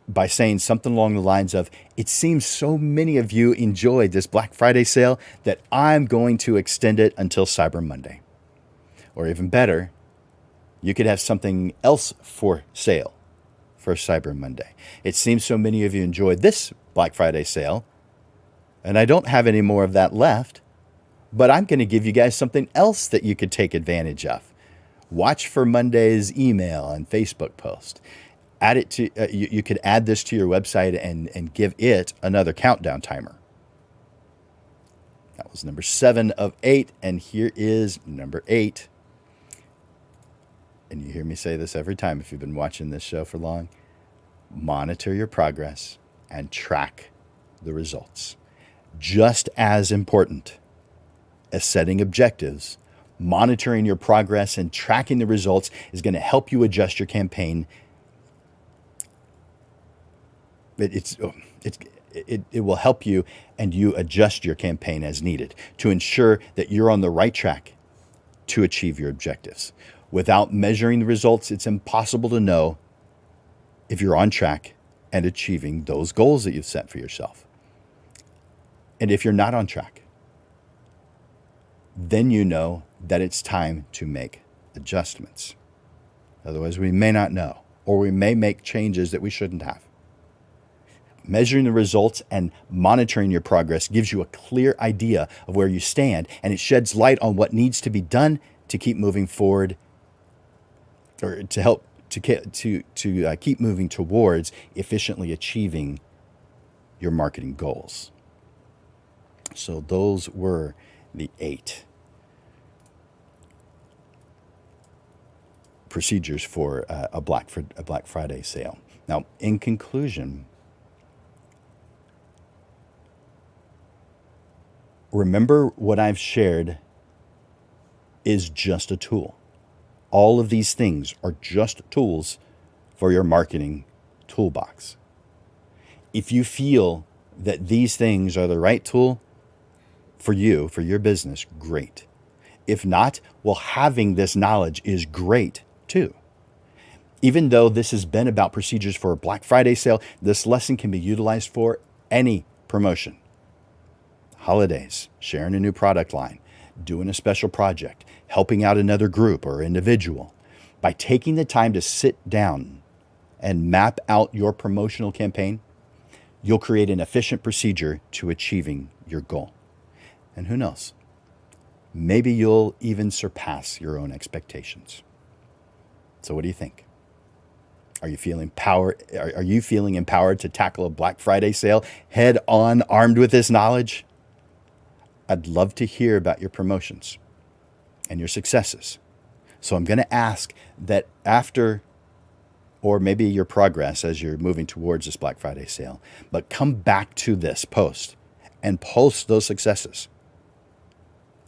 by saying something along the lines of, it seems so many of you enjoyed this Black Friday sale that I'm going to extend it until Cyber Monday. Or even better, you could have something else for sale for Cyber Monday. It seems so many of you enjoyed this Black Friday sale, and I don't have any more of that left, but I'm going to give you guys something else that you could take advantage of. Watch for Monday's email and Facebook post. Add it to you could add this to your website and give it another countdown timer. That was number 7 of 8, and here is number 8. And you hear me say this every time if you've been watching this show for long. Monitor your progress and track the results. Just as important as setting objectives, monitoring your progress and tracking the results is going to help you adjust your campaign. It will help you, and you adjust your campaign as needed to ensure that you're on the right track to achieve your objectives. Without measuring the results, it's impossible to know if you're on track and achieving those goals that you've set for yourself. And if you're not on track, then you know that it's time to make adjustments. Otherwise, we may not know, or we may make changes that we shouldn't have. Measuring the results and monitoring your progress gives you a clear idea of where you stand, and it sheds light on what needs to be done to keep moving forward, or to help to keep moving towards efficiently achieving your marketing goals. So those were the 8 procedures for a Black Friday sale. Now, in conclusion, remember what I've shared is just a tool. All of these things are just tools for your marketing toolbox. If you feel that these things are the right tool for you, for your business, great. If not, well, having this knowledge is great too. Even though this has been about procedures for a Black Friday sale, this lesson can be utilized for any promotion. Holidays, sharing a new product line, doing a special project, helping out another group or individual. By taking the time to sit down and map out your promotional campaign, you'll create an efficient procedure to achieving your goal. And who knows? Maybe you'll even surpass your own expectations. So what do you think? Are you feeling empowered to tackle a Black Friday sale head on, armed with this knowledge? I'd love to hear about your promotions and your successes. So I'm going to ask that after, or maybe your progress as you're moving towards this Black Friday sale, but come back to this post and post those successes.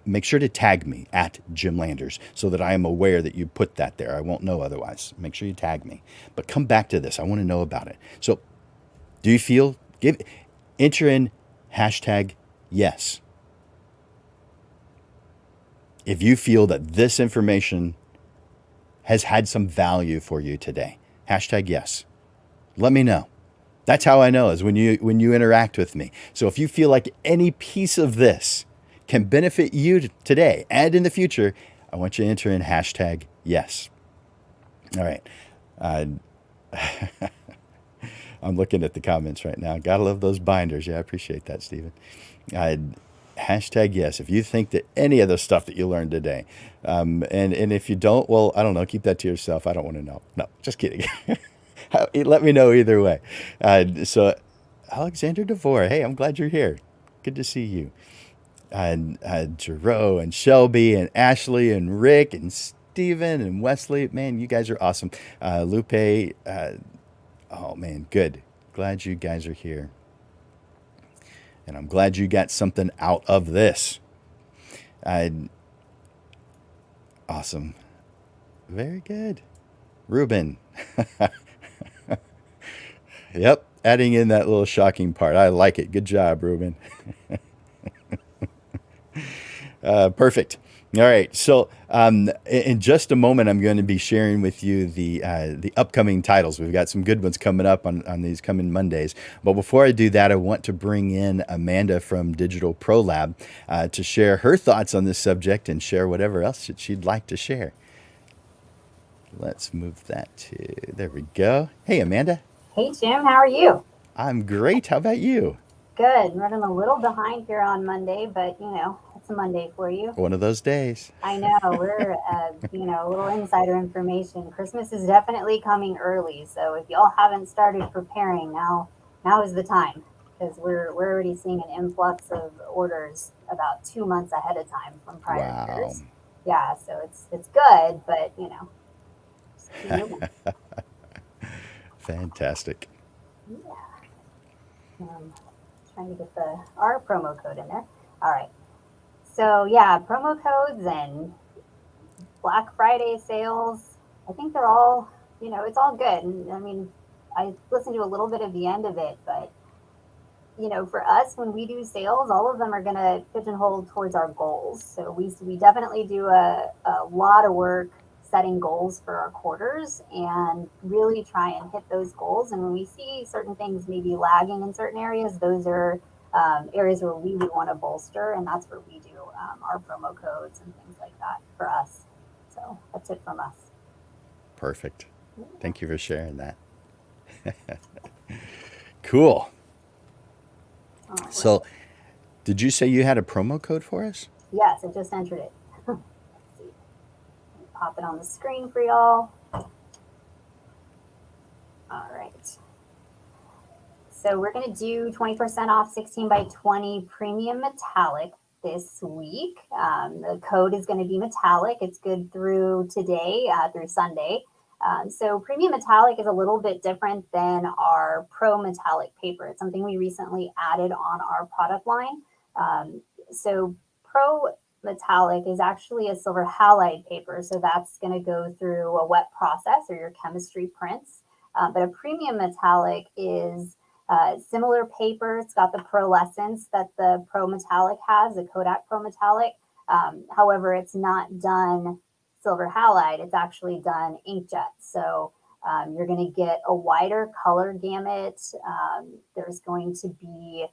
Make sure to tag me at Jim Landers so that I am aware that you put that there. I won't know otherwise. Make sure you tag me. But come back to this. I want to know about it. So do you feel, enter in hashtag yes. If you feel that this information has had some value for you today, hashtag yes. Let me know. That's how I know, is when you interact with me. So if you feel like any piece of this can benefit you today and in the future, I want you to enter in hashtag yes. All right. I'm looking at the comments right now. Gotta love those binders. Yeah, I appreciate that, Stephen. Hashtag yes. If you think that any of the stuff that you learned today, and if you don't, well, I don't know, keep that to yourself. I don't want to know. No, just kidding. Let me know either way. So Alexander DeVore, hey, I'm glad you're here. Good to see you. Jerome and Shelby and Ashley and Rick and Steven and Wesley. Man, you guys are awesome. Lupe, oh man, good. Glad you guys are here. And I'm glad you got something out of this. Awesome. Very good. Ruben. Yep, adding in that little shocking part. I like it. Good job, Ruben. Perfect. All right. So in just a moment, I'm going to be sharing with you the upcoming titles. We've got some good ones coming up on these coming Mondays. But before I do that, I want to bring in Amanda from Digital Pro Lab to share her thoughts on this subject and share whatever else that she'd like to share. Let's move that to, there we go. Hey, Amanda. Hey, Jim, how are you? I'm great. How about you? Good. Running a little behind here on Monday, but it's a Monday for you. One of those days. I know we're, a little insider information. Christmas is definitely coming early, so if y'all haven't started preparing, now is the time because we're already seeing an influx of orders about 2 months ahead of time from prior Wow. years. Yeah, so it's good, but just keep moving. Fantastic. Yeah. Trying to get the our promo code in there. All right. So yeah, promo codes and Black Friday sales. I think they're all, it's all good. And I mean, I listened to a little bit of the end of it, but for us, when we do sales, all of them are going to pigeonhole towards our goals. So we definitely do a lot of work setting goals for our quarters and really try and hit those goals. And when we see certain things maybe lagging in certain areas, those are areas where we would want to bolster, and that's where we do our promo codes and things like that for us. So that's it from us. Perfect. Thank you for sharing that. Cool. All right. So, did you say you had a promo code for us? Yes, I just entered it. Let's see. Pop it on the screen for y'all. All right. So we're going to do 20% off 16 by 20 premium metallic this week. The code is going to be metallic. It's good through today, through Sunday. So premium metallic is a little bit different than our pro metallic paper. It's something we recently added on our product line. So pro metallic is actually a silver halide paper. So that's going to go through a wet process or your chemistry prints. But a premium metallic is Similar paper, it's got the pearlescence that the Pro Metallic has, the Kodak Pro Metallic. However, it's not done silver halide, it's actually done inkjet. So you're going to get a wider color gamut. There's going to be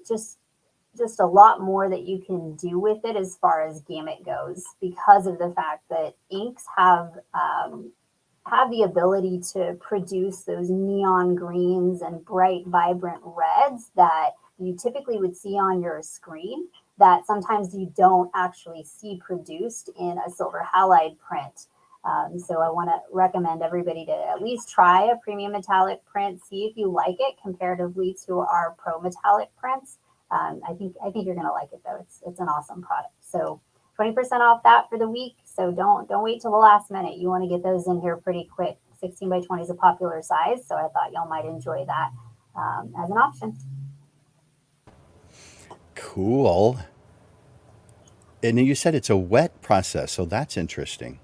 just a lot more that you can do with it as far as gamut goes, because of the fact that inks have the ability to produce those neon greens and bright, vibrant reds that you typically would see on your screen that sometimes you don't actually see produced in a silver halide print. So I want to recommend everybody to at least try a premium metallic print, see if you like it comparatively to our pro metallic prints. I think you're gonna like it though. It's an awesome product. So 20% off that for the week. So don't wait till the last minute. You want to get those in here pretty quick. 16 by 20 is a popular size, so I thought y'all might enjoy that as an option. Cool. And you said it's a wet process, so that's interesting.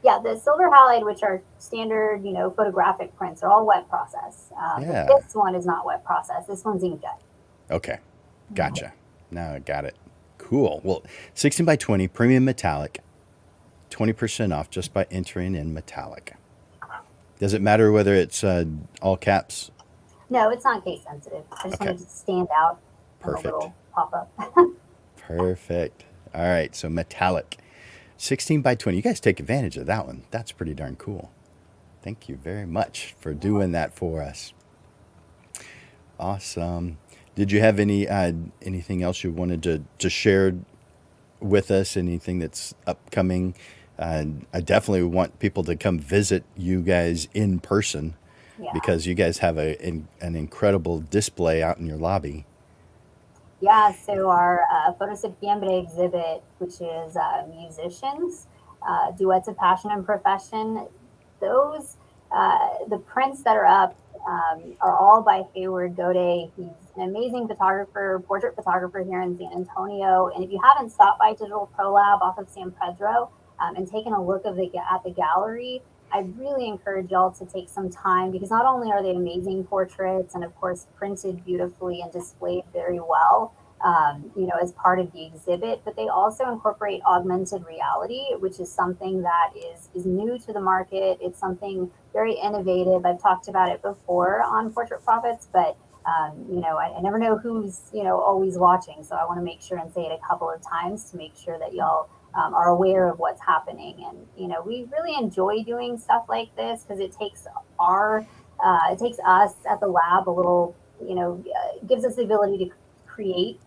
Yeah, the silver halide, which are standard, photographic prints, are all wet process. But Yeah. this one is not wet process. This one's inkjet. Okay. Gotcha. Now I got it. Cool. Well, 16 by 20 premium metallic, 20% off just by entering in metallic. Does it matter whether it's all caps? No, it's not case sensitive. I just Okay. wanted to stand out in the Perfect. little pop up. Perfect. All right. So metallic, 16 by 20. You guys take advantage of that one. That's pretty darn cool. Thank you very much for doing that for us. Awesome. Did you have anything else you wanted to share with us? Anything that's upcoming? I definitely want people to come visit you guys in person Yeah. because you guys have an incredible display out in your lobby. Yeah, so our Photo Septiembre exhibit, which is musicians, duets of passion and profession, those, the prints that are up are all by Hayward Gode. He's an amazing photographer, portrait photographer here in San Antonio. And if you haven't stopped by Digital Pro Lab off of San Pedro and taken a look at the gallery, I really encourage y'all to take some time because not only are they amazing portraits and, of course, printed beautifully and displayed very well, as part of the exhibit, but they also incorporate augmented reality, which is something that is new to the market. It's something very innovative. I've talked about it before on Portrait Profits, but I never know who's always watching, so I want to make sure and say it a couple of times to make sure that y'all are aware of what's happening. And we really enjoy doing stuff like this because it takes us at the lab a little, gives us the ability to create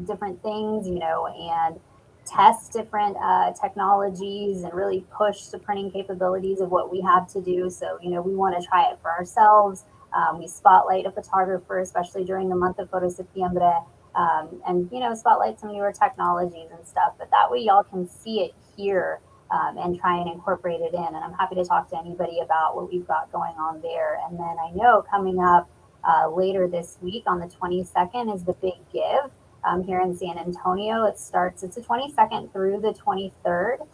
different things, and test different technologies and really push the printing capabilities of what we have to do. So, we want to try it for ourselves. We spotlight a photographer, especially during the month of Photo Septiembre, and, spotlight some newer technologies and stuff. But that way, y'all can see it here and try and incorporate it in. And I'm happy to talk to anybody about what we've got going on there. And then I know coming up later this week on the 22nd is the Big Give here in San Antonio. It's the 22nd through the 23rd.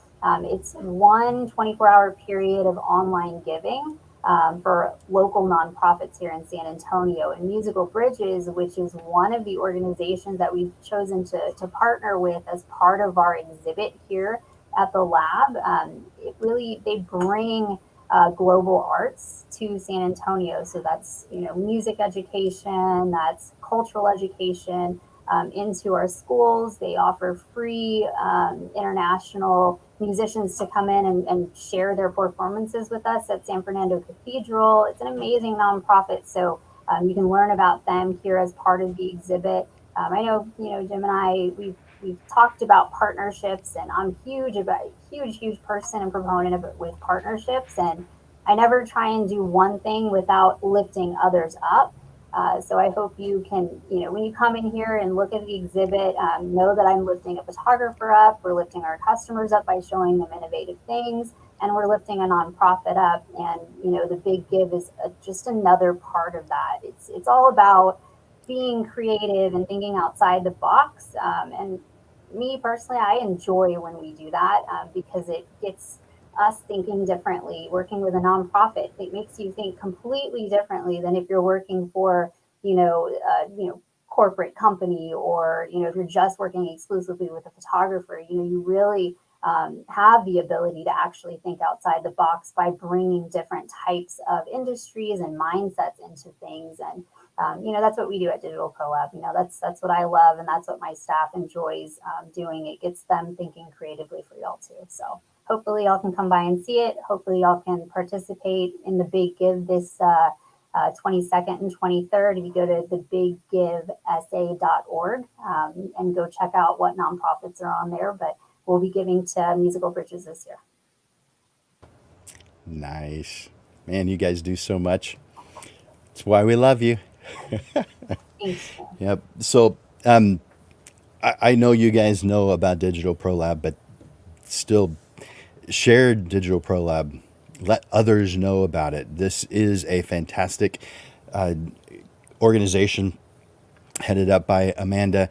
It's one 24-hour period of online giving for local nonprofits here in San Antonio. And Musical Bridges, which is one of the organizations that we've chosen to partner with as part of our exhibit here at the lab, they bring global arts to San Antonio. So that's music education, that's cultural education into our schools. They offer free international musicians to come in and share their performances with us at San Fernando Cathedral. It's an amazing nonprofit, so you can learn about them here as part of the exhibit. I know Jim and I we've talked about partnerships, and I'm huge person and proponent of it with partnerships, and I never try and do one thing without lifting others up. So I hope you can, when you come in here and look at the exhibit, know that I'm lifting a photographer up. We're lifting our customers up by showing them innovative things, and we're lifting a nonprofit up. And the Big Give is just another part of that. It's all about being creative and thinking outside the box. And me personally, I enjoy when we do that because it gets us thinking differently. Working with a nonprofit, it makes you think completely differently than if you're working for, corporate company, or if you're just working exclusively with a photographer. You really have the ability to actually think outside the box by bringing different types of industries and mindsets into things. And that's what we do at Digital Pro Lab. That's what I love, and that's what my staff enjoys doing. It gets them thinking creatively for y'all too. So hopefully y'all can come by and see it. Hopefully y'all can participate in the big give this 22nd and 23rd. If you go to thebiggivesa.org and go check out what nonprofits are on there. But we'll be giving to Musical Bridges this year. Nice. Man, you guys do so much. That's why we love you. Thanks. Yep. So I know you guys know about Digital Pro Lab, but still share Digital Pro Lab. Let others know about it. This is a fantastic uh, organization headed up by Amanda,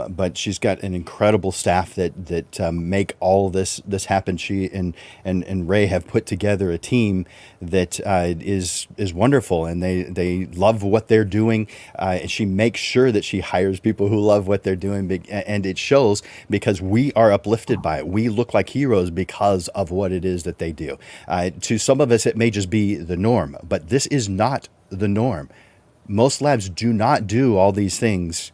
but she's got an incredible staff that make all this happen. She and Ray have put together a team that is wonderful, and they love what they're doing. And she makes sure that she hires people who love what they're doing, and it shows because we are uplifted by it. We look like heroes because of what it is that they do. To some of us, it may just be the norm, but this is not the norm. Most labs do not do all these things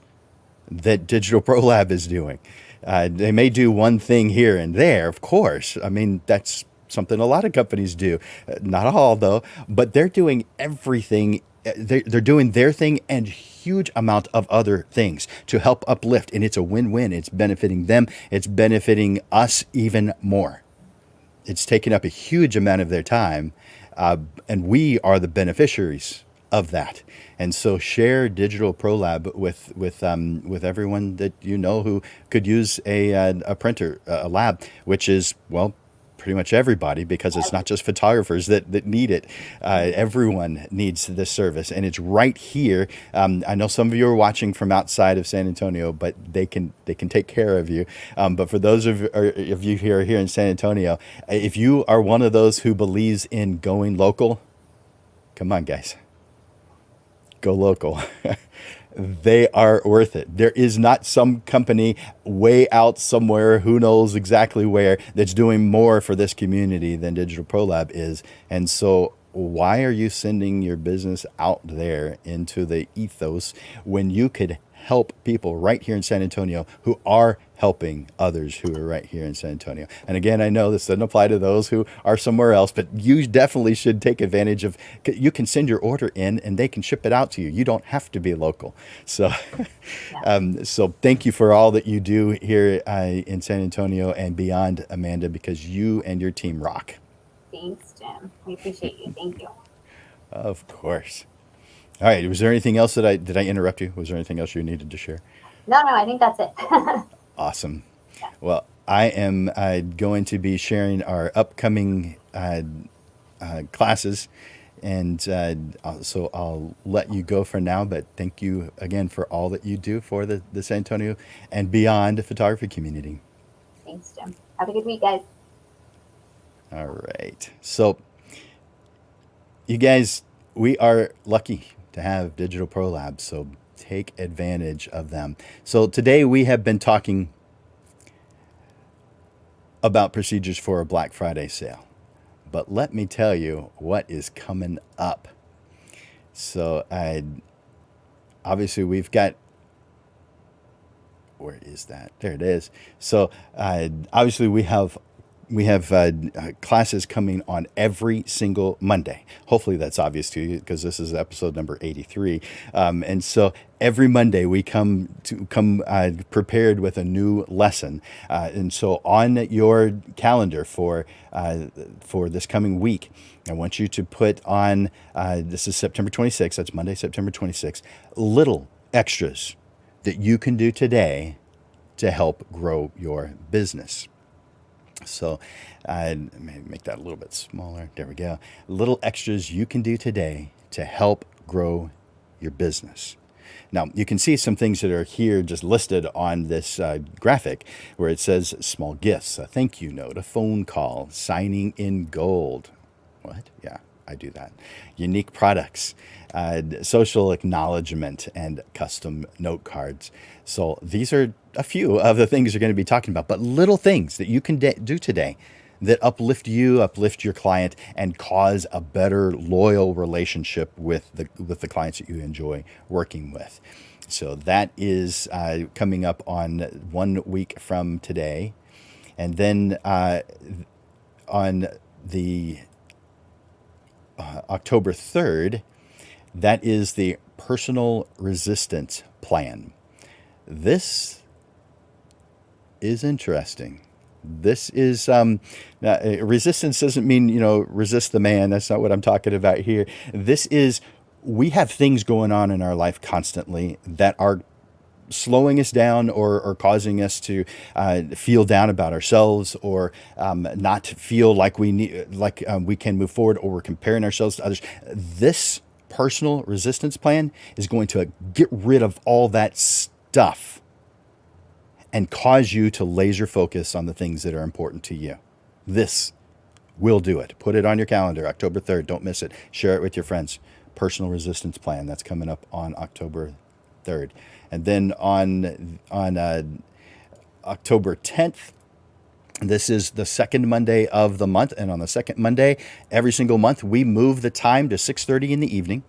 that Digital Pro Lab is doing. They may do one thing here and there, of course. I mean, that's something a lot of companies do. Not all, though, but they're doing everything. They're doing their thing and huge amount of other things to help uplift. And it's a win-win. It's benefiting them. It's benefiting us even more. It's taking up a huge amount of their time, and we are the beneficiaries of that. And so share Digital Pro Lab with everyone that you know who could use a printer, a lab, which is, well, pretty much everybody, because it's not just photographers that need it. Everyone needs this service, and it's right here. I know some of you are watching from outside of San Antonio, but they can take care of you. But for those of you who are here in San Antonio, if you are one of those who believes in going local, come on, guys, go local. They are worth it. There is not some company way out somewhere, who knows exactly where, that's doing more for this community than Digital Pro Lab is. And so why are you sending your business out there into the ethos when you could help people right here in San Antonio who are helping others who are right here in San Antonio? And again, I know this doesn't apply to those who are somewhere else, but you definitely should take advantage of, you can send your order in and they can ship it out to you. You don't have to be local. So, so thank you for all that you do here in San Antonio and beyond, Amanda, because you and your team rock. Thanks, Jim. We appreciate you. Thank you. Of course. All right. Was there anything else did I interrupt you? Was there anything else you needed to share? No, I think that's it. Awesome. Well, I am going to be sharing our upcoming classes, and so I'll let you go for now. But thank you again for all that you do for the San Antonio and beyond photography community. Thanks, Jim. Have a good week, guys. All right. So, you guys, we are lucky to have Digital Pro Labs, so take advantage of them. So today we have been talking about procedures for a Black Friday sale. But let me tell you what is coming up. So obviously we've got, where is that? There it is. So obviously we have classes coming on every single Monday. Hopefully that's obvious to you because this is episode number 83. And so every Monday we come prepared with a new lesson. And so on your calendar for this coming week, I want you to put on, this is September 26th, that's Monday, September 26th, little extras that you can do today to help grow your business. So maybe make that a little bit smaller. There we go. Little extras you can do today to help grow your business. Now, you can see some things that are here just listed on this graphic where it says small gifts, a thank you note, a phone call, signing in gold. What? Yeah, I do that. Unique products, social acknowledgement, and custom note cards. So these are a few of the things you're going to be talking about, but little things that you can do today that uplift you, uplift your client, and cause a better, loyal relationship with the clients that you enjoy working with. So that is coming up on 1 week from today, and then on the October 3rd, that is the personal resistance plan. This is interesting. This is resistance doesn't mean, resist the man. That's not what I'm talking about here. This is, we have things going on in our life constantly that are slowing us down or causing us to feel down about ourselves, or not feel like we can move forward, or we're comparing ourselves to others. This personal resistance plan is going to get rid of all that stuff and cause you to laser focus on the things that are important to you. This will do it. Put it on your calendar, October 3rd. Don't miss it. Share it with your friends. Personal resistance plan. That's coming up on October 3rd. And then on October 10th, this is the second Monday of the month. And on the second Monday, every single month, we move the time to 6:30 in the evening.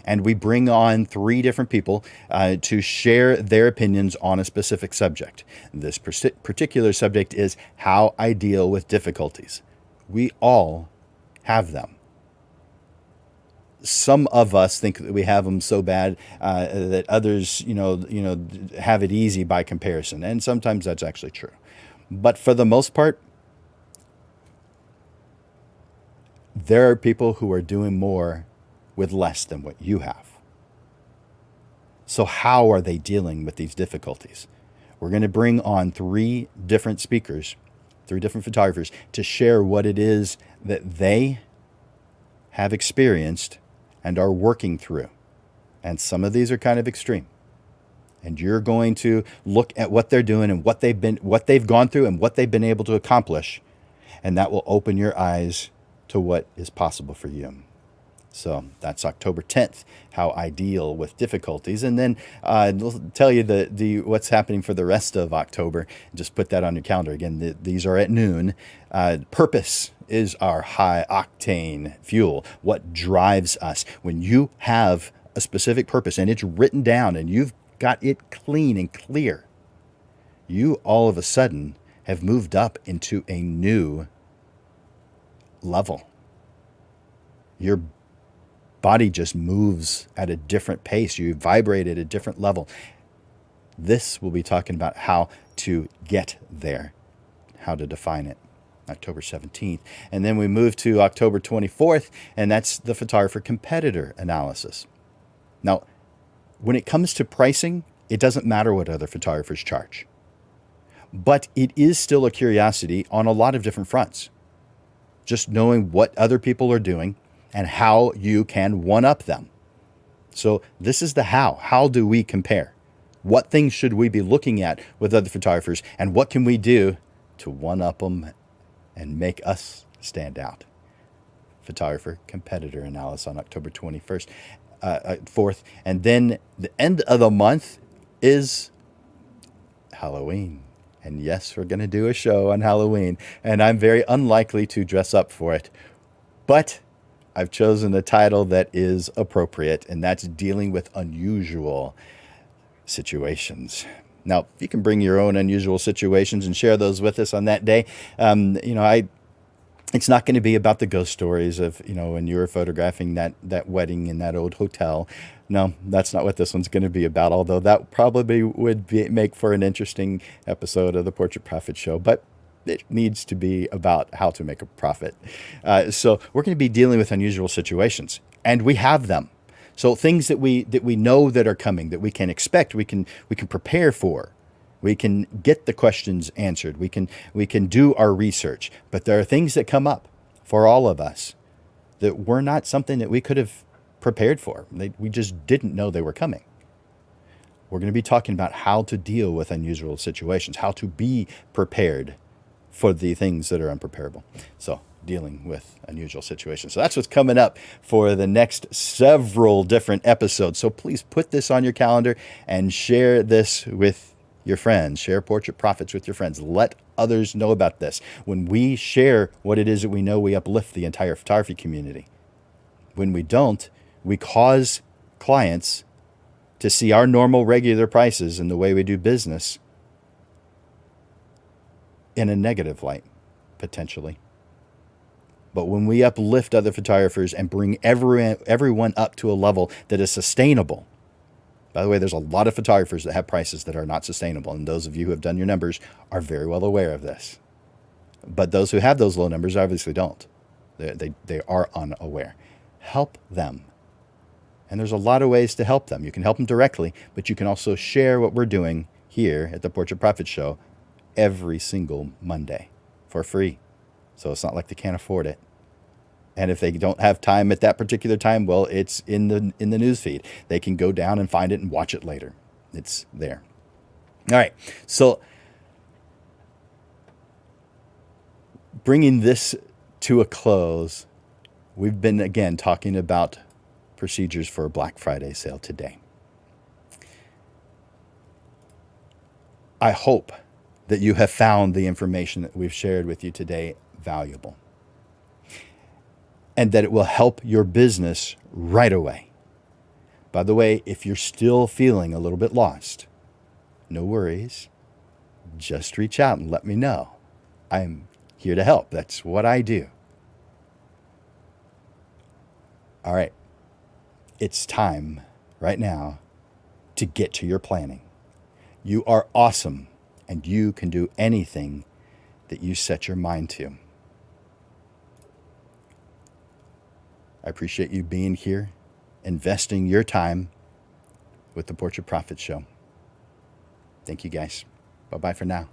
And we bring on 3 different people to share their opinions on a specific subject. This particular subject is how I deal with difficulties. We all have them. Some of us think that we have them so bad that others, have it easy by comparison. And sometimes that's actually true. But for the most part, there are people who are doing more with less than what you have. So how are they dealing with these difficulties? We're going to bring on 3 different speakers, 3 different photographers, to share what it is that they have experienced and are working through. And some of these are kind of extreme. And you're going to look at what they're doing and what they've gone through and what they've been able to accomplish. And that will open your eyes to what is possible for you. So that's October 10th, how I deal with difficulties. And then we'll tell you the what's happening for the rest of October. Just put that on your calendar. Again, these are at noon. Purpose is our high octane fuel, what drives us. When you have a specific purpose and it's written down and you've got it clean and clear, you all of a sudden have moved up into a new level. Your body just moves at a different pace. You vibrate at a different level. This will be talking about how to get there, how to define it. October 17th. And then we move to October 24th, and that's the photographer competitor analysis. Now, when it comes to pricing, it doesn't matter what other photographers charge. But it is still a curiosity on a lot of different fronts. Just knowing what other people are doing and how you can one-up them. So this is the how. How do we compare? What things should we be looking at with other photographers, and what can we do to one-up them and make us stand out? Photographer competitor analysis on October 21st, 4th. And then the end of the month is Halloween. And yes, we're going to do a show on Halloween, and I'm very unlikely to dress up for it. But I've chosen a title that is appropriate, and that's dealing with unusual situations. Now, if you can bring your own unusual situations and share those with us on that day, it's not going to be about the ghost stories of, when you were photographing that wedding in that old hotel. No, that's not what this one's going to be about, although that probably would make for an interesting episode of the Portrait Profit Show. But it needs to be about how to make a profit. So we're going to be dealing with unusual situations, and we have them. So things that we know that are coming, that we can expect, we can prepare for. We can get the questions answered. We can do our research. But there are things that come up for all of us that were not something that we could have prepared for. We just didn't know they were coming. we're going to be talking about how to deal with unusual situations, how to be prepared for the things that are unpreparable. So, dealing with unusual situations. So that's what's coming up for the next several different episodes. So please put this on your calendar and share this with your friends. Share Portrait Profits with your friends. Let others know about this. When we share what it is that we know, we uplift the entire photography community. When we don't, we cause clients to see our normal, regular prices and the way we do business in a negative light, potentially. But when we uplift other photographers and bring everyone up to a level that is sustainable, by the way, there's a lot of photographers that have prices that are not sustainable, and those of you who have done your numbers are very well aware of this. But those who have those low numbers obviously don't. They are unaware. Help them. And there's a lot of ways to help them. You can help them directly, but you can also share what we're doing here at the Portrait Profit Show every single Monday for free. So it's not like they can't afford it. And if they don't have time at that particular time, well, it's in the news feed. They can go down and find it and watch it later. It's there. All right. So bringing this to a close, we've been, again, talking about procedures for a Black Friday sale today. I hope that you have found the information that we've shared with you today valuable, and that it will help your business right away. By the way, if you're still feeling a little bit lost, no worries. Just reach out and let me know. I'm here to help. That's what I do. All right. It's time right now to get to your planning. You are awesome, and you can do anything that you set your mind to. I appreciate you being here, investing your time with the Portrait Profit Show. Thank you, guys. Bye-bye for now.